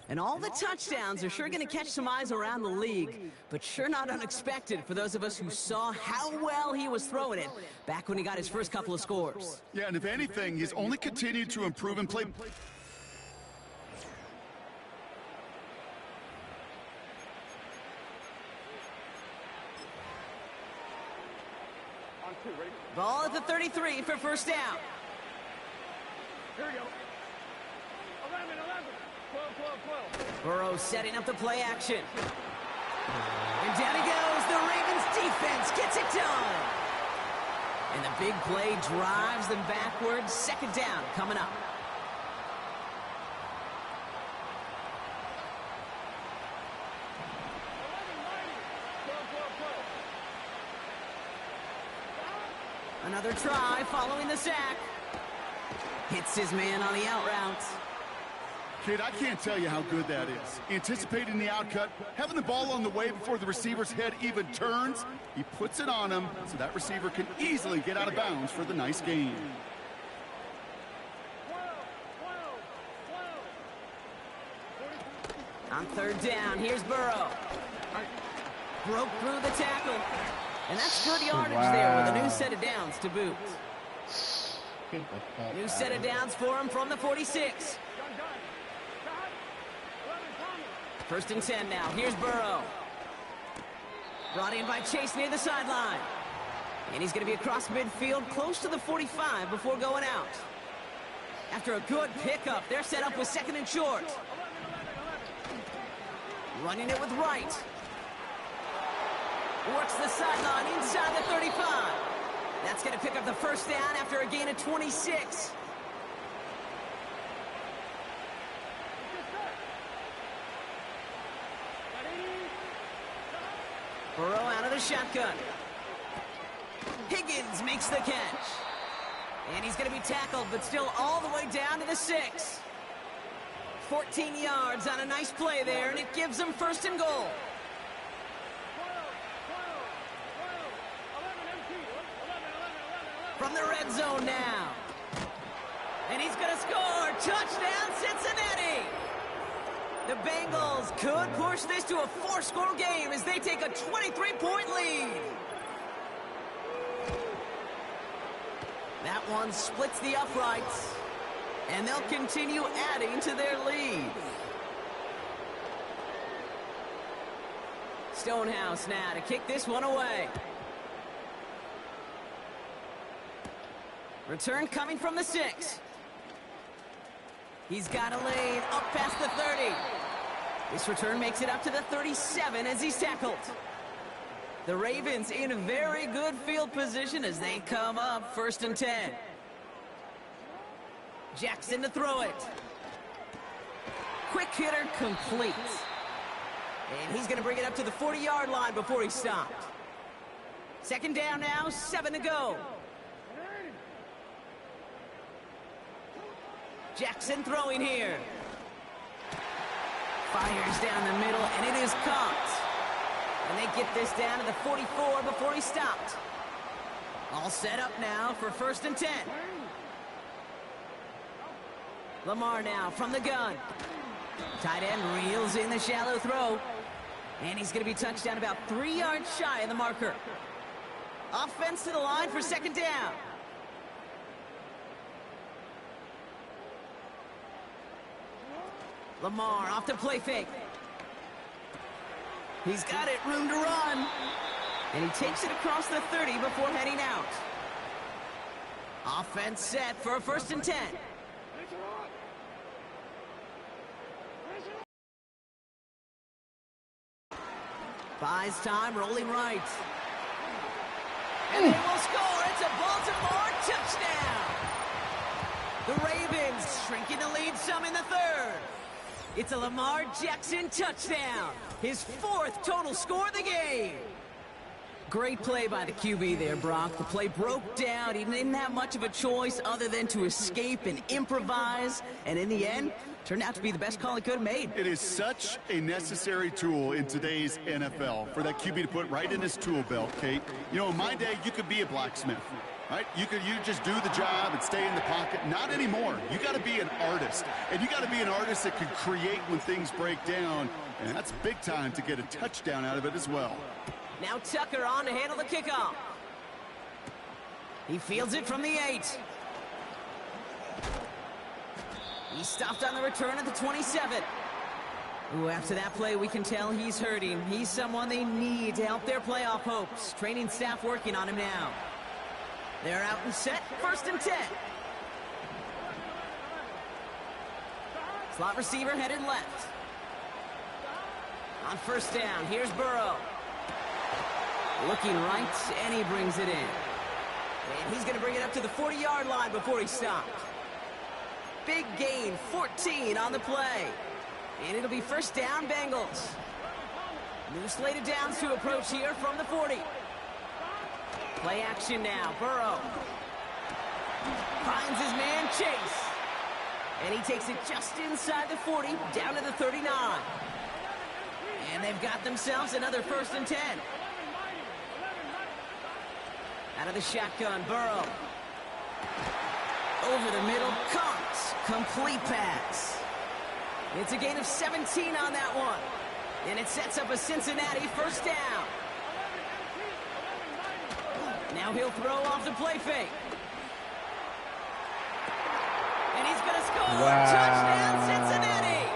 [SPEAKER 3] And all the touchdowns are sure going to catch some eyes around the league, but sure not unexpected for those of us who saw how well he was throwing it back when he got his first couple of scores.
[SPEAKER 4] Yeah, and if anything, he's only continued to improve and play.
[SPEAKER 3] Ball at the 33 for 1st down.
[SPEAKER 5] Here we go. 11, 12.
[SPEAKER 3] Burrow setting up the play action. And down he goes. The Ravens defense gets it done. And the big play drives them backwards. 2nd down coming up. Another try following the sack. Hits his man on the out route.
[SPEAKER 4] Kid, I can't tell you how good that is. Anticipating the outcut, having the ball on the way before the receiver's head even turns, he puts it on him so that receiver can easily get out of bounds for the nice gain.
[SPEAKER 3] On third down, here's Burrow. Broke through the tackle. And that's good yardage there with a new set of downs to boot. New set of downs for him from the 46. First and 10 now. Here's Burrow. Brought in by Chase near the sideline. And he's going to be across midfield close to the 45 before going out. After a good pickup, they're set up with second and short. Running it with Wright. Works the sideline inside the 35. That's going to pick up the first down after a gain of 26. Burrow out of the shotgun. Higgins makes the catch. And he's going to be tackled, but still all the way down to the 6. 14 yards on a nice play there, and it gives them first and goal. From the red zone now. And he's going to score. Touchdown, Cincinnati. The Bengals could push this to a 4-score game as they take a 23-point lead. That one splits the uprights. And they'll continue adding to their lead. Stonehouse now to kick this one away. Return coming from the 6. He's got a lane up past the 30. This return makes it up to the 37 as he's tackled. The Ravens in a very good field position as they come up first and 10. Jackson to throw it. Quick hitter complete. And he's going to bring it up to the 40-yard line before he's stopped. Second down now, 7 to go. Jackson throwing here. Fires down the middle, and it is caught. And they get this down to the 44 before he stopped. All set up now for first and 10. Lamar now from the gun. Tight end reels in the shallow throw. And he's going to be touched down about 3 yards shy of the marker. Offense to the line for second down. Lamar off the play fake. He's got it, room to run. And he takes it across the 30 before heading out. Offense set for a first and 10. Buys time, rolling right. And they will score. It's a Baltimore touchdown. The Ravens shrinking the lead some in the third. It's a Lamar Jackson touchdown. His 4th total score of the game. Great play by the QB there, Brock. The play broke down. He didn't have much of a choice other than to escape and improvise. And in the end, turned out to be the best call he could have made.
[SPEAKER 4] It is such a necessary tool in today's NFL for that QB to put right in his tool belt, Kate. You know, in my day, you could be a blacksmith, right? You just do the job and stay in the pocket. Not anymore. You got to be an artist. And you got to be an artist that can create when things break down. And that's big time to get a touchdown out of it as well.
[SPEAKER 3] Now Tucker on to handle the kickoff. He fields it from the 8. He stopped on the return at the 27. Ooh, after that play, we can tell he's hurting. He's someone they need to help their playoff hopes. Training staff working on him now. They're out and set, first and 10. Slot receiver headed left. On first down, here's Burrow. Looking right, and he brings it in. And he's going to bring it up to the 40-yard line before he stopped. Big gain, 14 on the play. And it'll be first down, Bengals. New slated downs to approach here from the 40. Play action now, Burrow. Finds his man, Chase. And he takes it just inside the 40, down to the 39. And they've got themselves another 1st and 10. Out of the shotgun, Burrow. Over the middle, Cox. Complete pass. It's a gain of 17 on that one. And it sets up a Cincinnati 1st down. Now he'll throw off the play fake. And he's going to score. Touchdown, Cincinnati.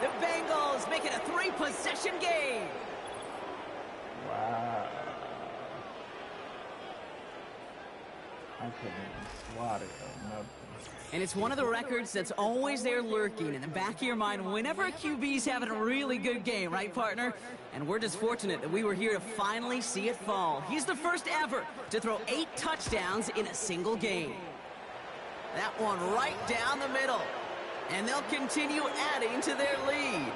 [SPEAKER 3] The Bengals make it a 3-possession game.
[SPEAKER 1] Wow. I couldn't even swat it or nothing.
[SPEAKER 3] And it's one of the records that's always there lurking in the back of your mind whenever a QB's having a really good game, right, partner? And we're just fortunate that we were here to finally see it fall. He's the first ever to throw 8 touchdowns in a single game. That one right down the middle. And they'll continue adding to their lead.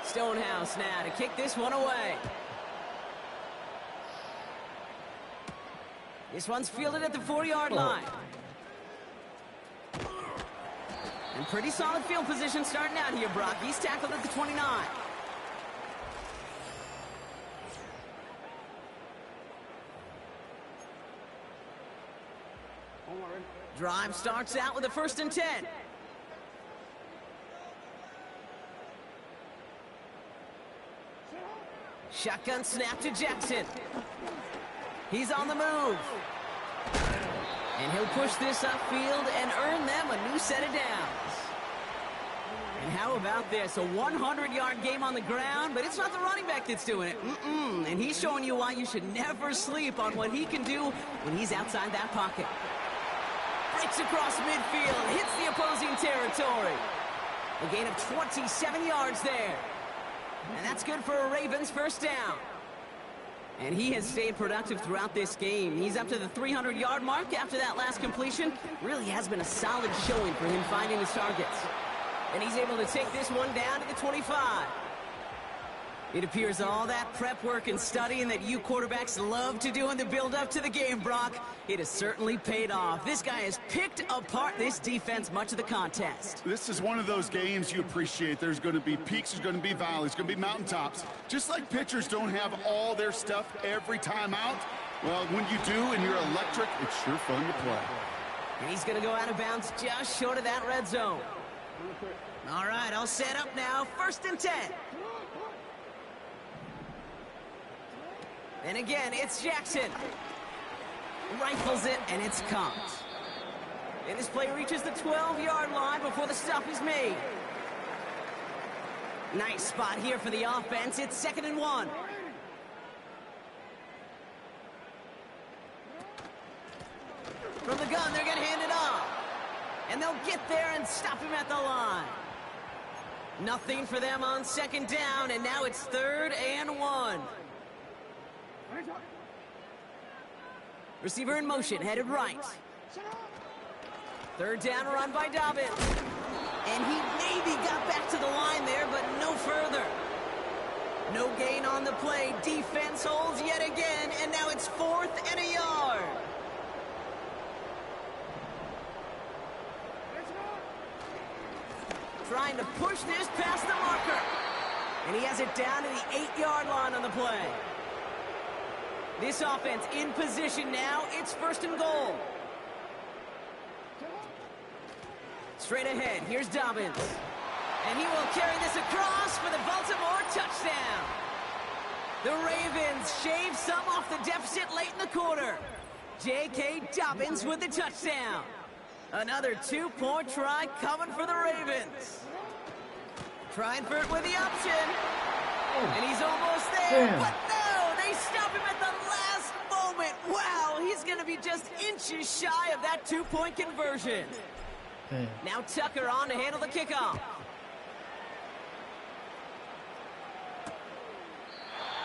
[SPEAKER 3] Stonehouse now to kick this one away. This one's fielded at the 40-yard line. And pretty solid field position starting out here, Brock. He's tackled at the 29. Drive starts out with a 1st and 10. Shotgun snap to Jackson. He's on the move. And he'll push this upfield and earn them a new set of downs. And how about this? A 100-yard game on the ground, but it's not the running back that's doing it. And he's showing you why you should never sleep on what he can do when he's outside that pocket. Breaks across midfield, hits the opposing territory. A gain of 27 yards there. And that's good for a Ravens 1st down. And he has stayed productive throughout this game. He's up to the 300-yard mark after that last completion. Really has been a solid showing for him finding his targets. And he's able to take this one down to the 25. It appears all that prep work and studying that you quarterbacks love to do in the build-up to the game, Brock, it has certainly paid off. This guy has picked apart this defense much of the contest.
[SPEAKER 4] This is one of those games you appreciate. There's going to be peaks, there's going to be valleys, there's going to be mountaintops. Just like pitchers don't have all their stuff every time out, well, when you do and you're electric, it's sure fun to play.
[SPEAKER 3] And he's going to go out of bounds just short of that red zone. All right, all set up now. 1st and 10. And again, it's Jackson. Rifles it, and it's caught. And this play reaches the 12-yard line before the stop is made. Nice spot here for the offense. It's 2nd and 1. From the gun, they're going to hand it off. And they'll get there and stop him at the line. Nothing for them on 2nd down, and now it's 3rd and 1. Receiver in motion, headed right. 3rd down run by Dobbins. And he maybe got back to the line there, but no further. No gain on the play. Defense holds yet again, and now it's 4th and a yard. Trying to push this past the marker. And he has it down to the 8-yard line on the play. This offense in position now. It's 1st and goal. Straight ahead, here's Dobbins. And he will carry this across for the Baltimore touchdown. The Ravens shave some off the deficit late in the quarter. J.K. Dobbins with the touchdown. Another 2-point try coming for the Ravens. Trying for it with the option. And he's almost there, but no, they stop him at the last moment. Wow, he's going to be just inches shy of that 2-point conversion. Now Tucker on to handle the kickoff.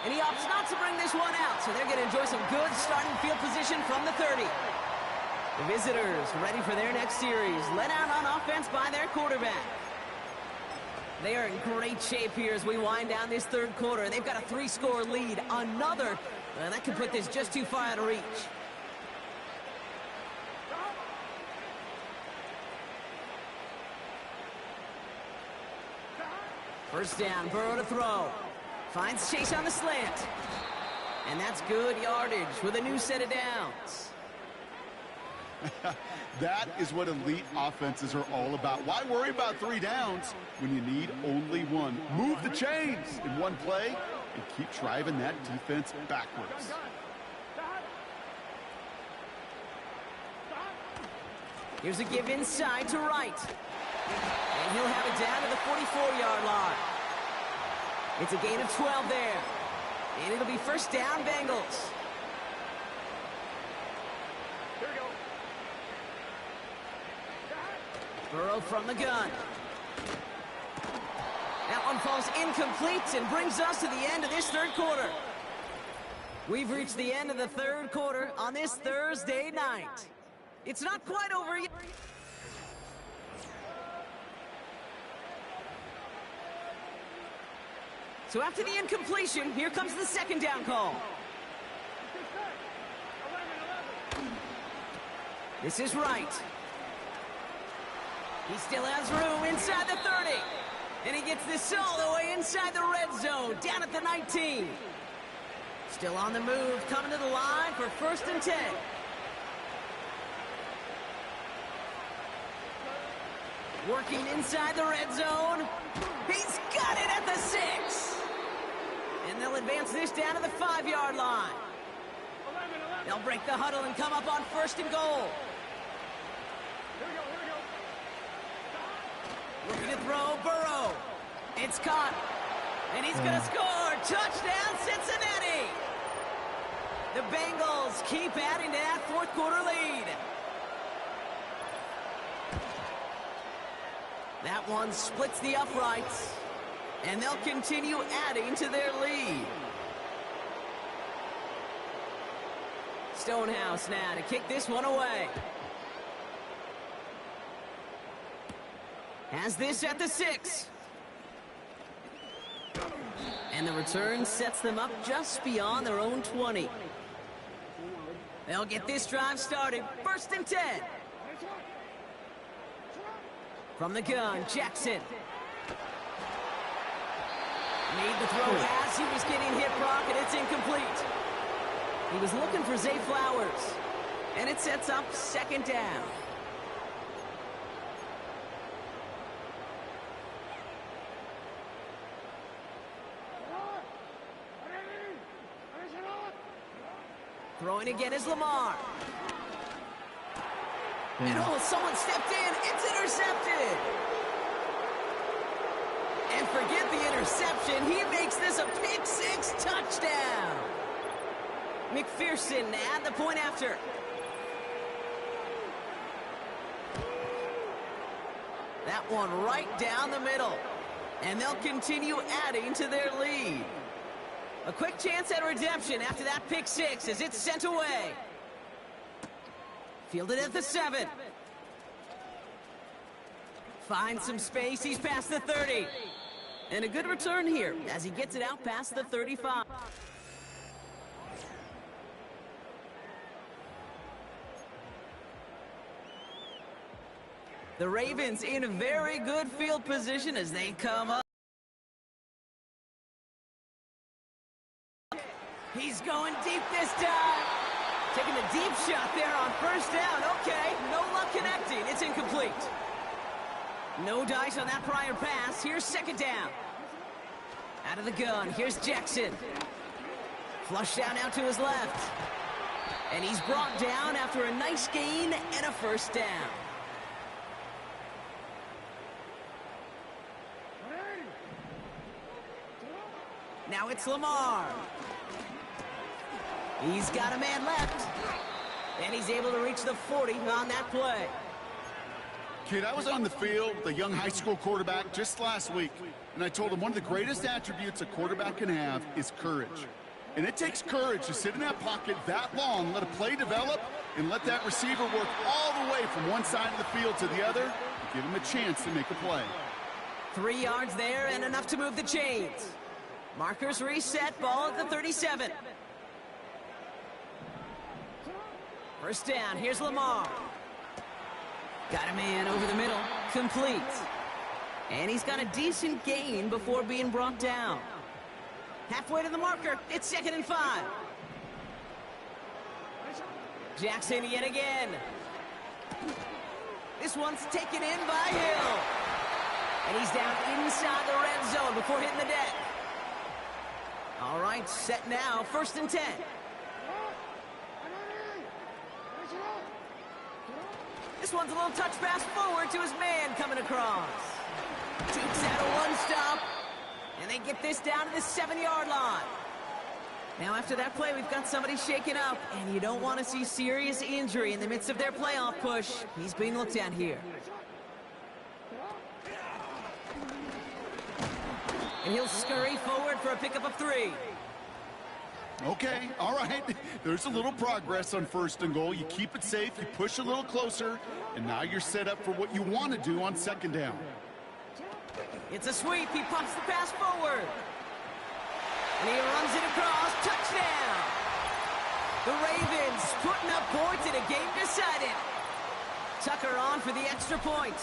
[SPEAKER 3] And he opts not to bring this one out, so they're going to enjoy some good starting field position from the 30. The visitors ready for their next series, led out on offense by their quarterback. They are in great shape here as we wind down this 3rd quarter. They've got a 3-score lead. Another, that could put this just too far out of reach. First down, Burrow to throw. Finds Chase on the slant. And that's good yardage with a new set of downs.
[SPEAKER 4] That is what elite offenses are all about. Why worry about 3 downs when you need only one? Move the chains in one play and keep driving that defense backwards.
[SPEAKER 3] Here's a give inside to right. And he'll have it down to the 44-yard line. It's a gain of 12 there. And it'll be first down, Bengals.
[SPEAKER 5] Here we go.
[SPEAKER 3] Burrow from the gun. That one falls incomplete and brings us to the end of this third quarter. We've reached the end of the third quarter on this Thursday night. It's not quite over yet. So after the incompletion, here comes the second down call. This is right. He still has room inside the 30. And he gets this all the way inside the red zone, down at the 19. Still on the move, coming to the line for first and 10. Working inside the red zone. He's got it at the 6. And they'll advance this down to the 5-yard line. They'll break the huddle and come up on first and goal. Looking to throw, Burrow. It's caught. And he's going to score. Touchdown, Cincinnati. The Bengals keep adding to that fourth quarter lead. That one splits the uprights. And they'll continue adding to their lead. Stonehouse now to kick this one away. Has this at the 6. And the return sets them up just beyond their own 20. They'll get this drive started. First and 10. From the gun, Jackson. Made the throw as he was getting hit, Brock, and it's incomplete. He was looking for Zay Flowers. And it sets up second down. Throwing again is Lamar. And someone stepped in. It's intercepted. And forget the interception. He makes this a pick-6 touchdown. McPherson at the point after. That one right down the middle. And they'll continue adding to their lead. A quick chance at redemption after that pick-6 as it's sent away. Fielded at the 7. Finds some space. He's past the 30. And a good return here as he gets it out past the 35. The Ravens in a very good field position as they come up. He's going deep this time. Taking a deep shot there on first down. Okay, no luck connecting. It's incomplete. No dice on that prior pass. Here's second down. Out of the gun. Here's Jackson. Flush down out to his left. And he's brought down after a nice gain and a first down. Now it's Lamar. He's got a man left. And he's able to reach the 40 on that play.
[SPEAKER 4] Kid, I was on the field with a young high school quarterback just last week, and I told him one of the greatest attributes a quarterback can have is courage. And it takes courage to sit in that pocket that long, let a play develop, and let that receiver work all the way from one side of the field to the other, and give him a chance to make a play.
[SPEAKER 3] 3 yards there and enough to move the chains. Markers reset, ball at the 37. First down, here's Lamar. Got a man over the middle, complete. And he's got a decent gain before being brought down. Halfway to the marker, it's 2nd and 5. Jackson yet again. This one's taken in by Hill. And he's down inside the red zone before hitting the deck. All right, set now, 1st and 10. This one's a little touch pass forward to his man coming across. Jukes out a one-stop, and they get this down to the 7-yard line. Now, after that play, we've got somebody shaken up, and you don't want to see serious injury in the midst of their playoff push. He's being looked at here. And he'll scurry forward for a pickup of 3.
[SPEAKER 4] Okay, all right. There's a little progress on 1st and goal. You keep it safe, you push a little closer, and now you're set up for what you want to do on 2nd down.
[SPEAKER 3] It's a sweep. He pumps the pass forward. And he runs it across. Touchdown! The Ravens putting up points in a game decided. Tucker on for the extra point.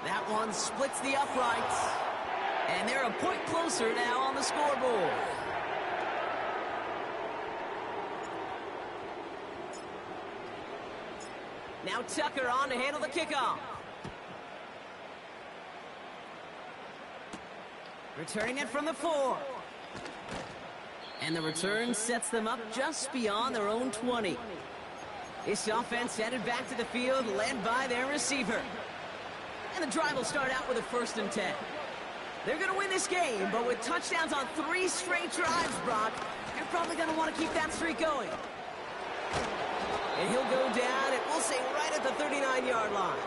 [SPEAKER 3] That one splits the uprights. And they're a point closer now on the scoreboard. Now Tucker on to handle the kickoff. Returning it from the 4. And the return sets them up just beyond their own 20. This offense headed back to the field, led by their receiver. And the drive will start out with a 1st and 10. They're going to win this game, but with touchdowns on 3 straight drives, Brock, you're probably going to want to keep that streak going. And he'll go down, and we'll say right at the 39-yard line.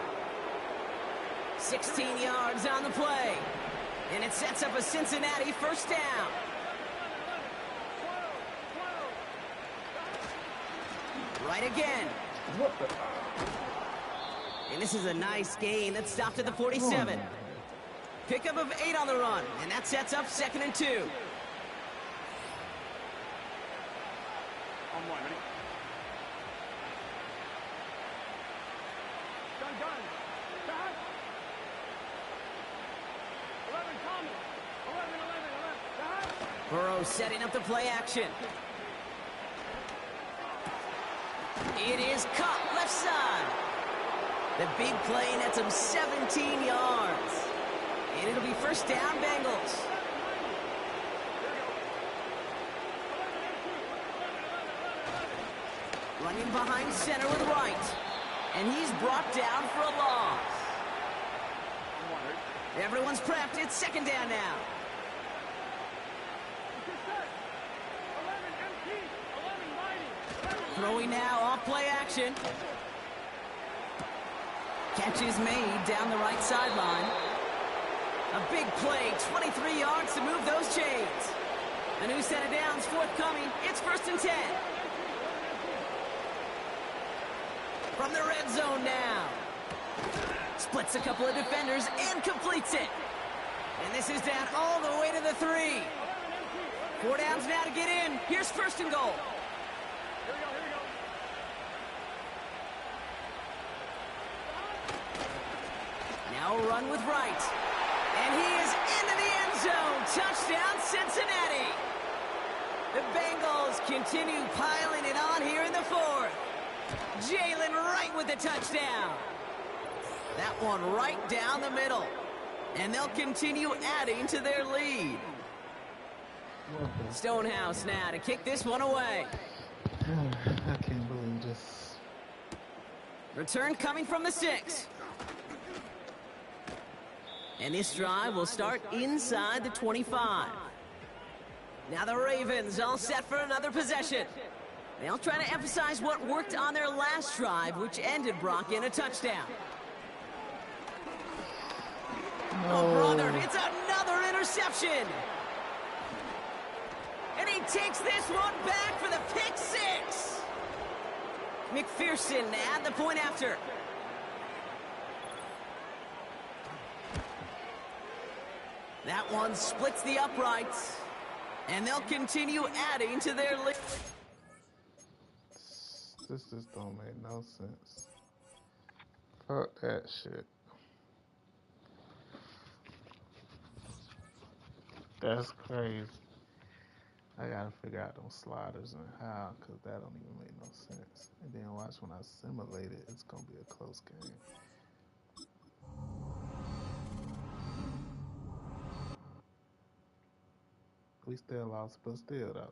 [SPEAKER 3] 16 yards on the play. And it sets up a Cincinnati 1st down. Right again. And this is a nice gain that stopped at the 47. Pickup of 8 on the run, and that sets up 2nd and 2.
[SPEAKER 5] On 1, ready? Gun. Back. 11, Thomas. 11. Back.
[SPEAKER 3] Burrow setting up the play action. It is caught left side. The big play nets him 17 yards. And it'll be 1st down, Bengals. Running behind center with Wright. And he's brought down for a loss. Everyone's prepped. It's 2nd down now. Throwing now off play action. Catch is made down the right sideline. A big play, 23 yards to move those chains. A new set of downs forthcoming. It's 1st and 10. From the red zone now. Splits a couple of defenders and completes it. And this is down all the way to the 3. 4 downs now to get in. Here's 1st and goal.
[SPEAKER 5] Here we go.
[SPEAKER 3] Now a run with Wright. And he is into the end zone. Touchdown, Cincinnati. The Bengals continue piling it on here in the 4th. Jalen Wright with the touchdown. That one right down the middle. And they'll continue adding to their lead. Stonehouse now to kick this one away.
[SPEAKER 1] I can't believe this.
[SPEAKER 3] Return coming from the 6. And this drive will start inside the 25. Now the Ravens all set for another possession. They'll try to emphasize what worked on their last drive, which ended, Brock, in a touchdown.
[SPEAKER 1] No.
[SPEAKER 3] Oh, brother, it's another interception. And he takes this one back for the pick 6. McPherson at the point after. That one splits the uprights. And they'll continue adding to their lead.
[SPEAKER 1] This just don't make no sense. Fuck that shit. That's crazy. I gotta figure out those sliders and how, cause that don't even make no sense. And then watch when I simulate it, it's gonna be a close game. We still lost, but still though.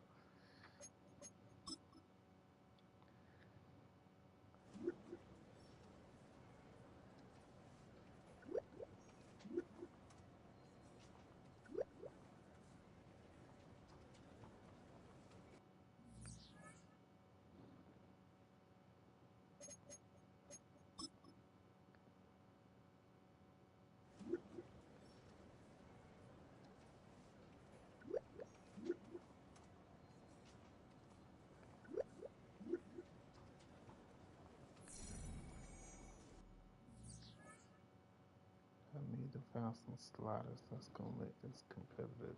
[SPEAKER 1] I need to find some sliders that's gonna make this competitive.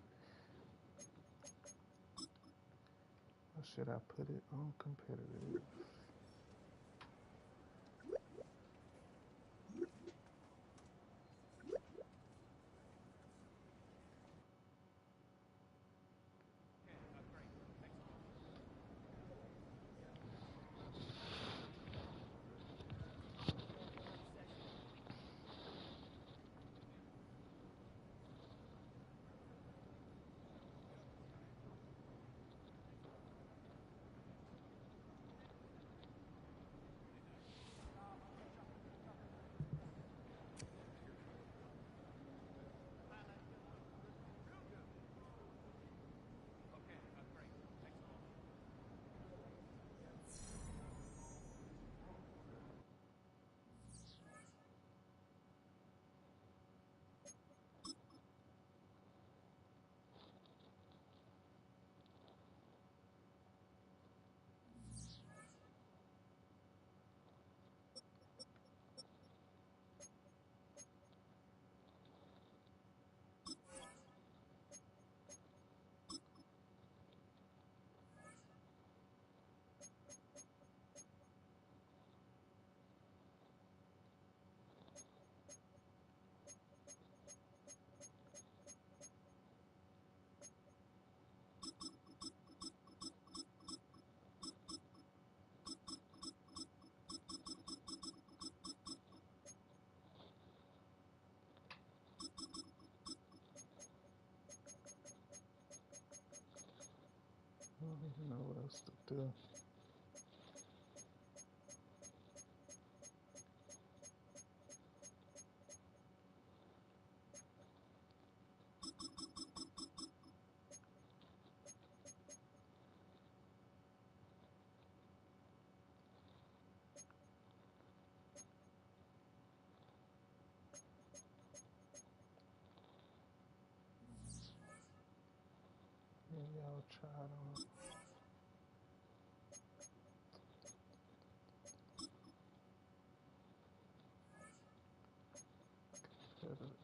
[SPEAKER 1] Or should I put it on competitive? I don't even know what else to do. Maybe I'll try it on. Competitive.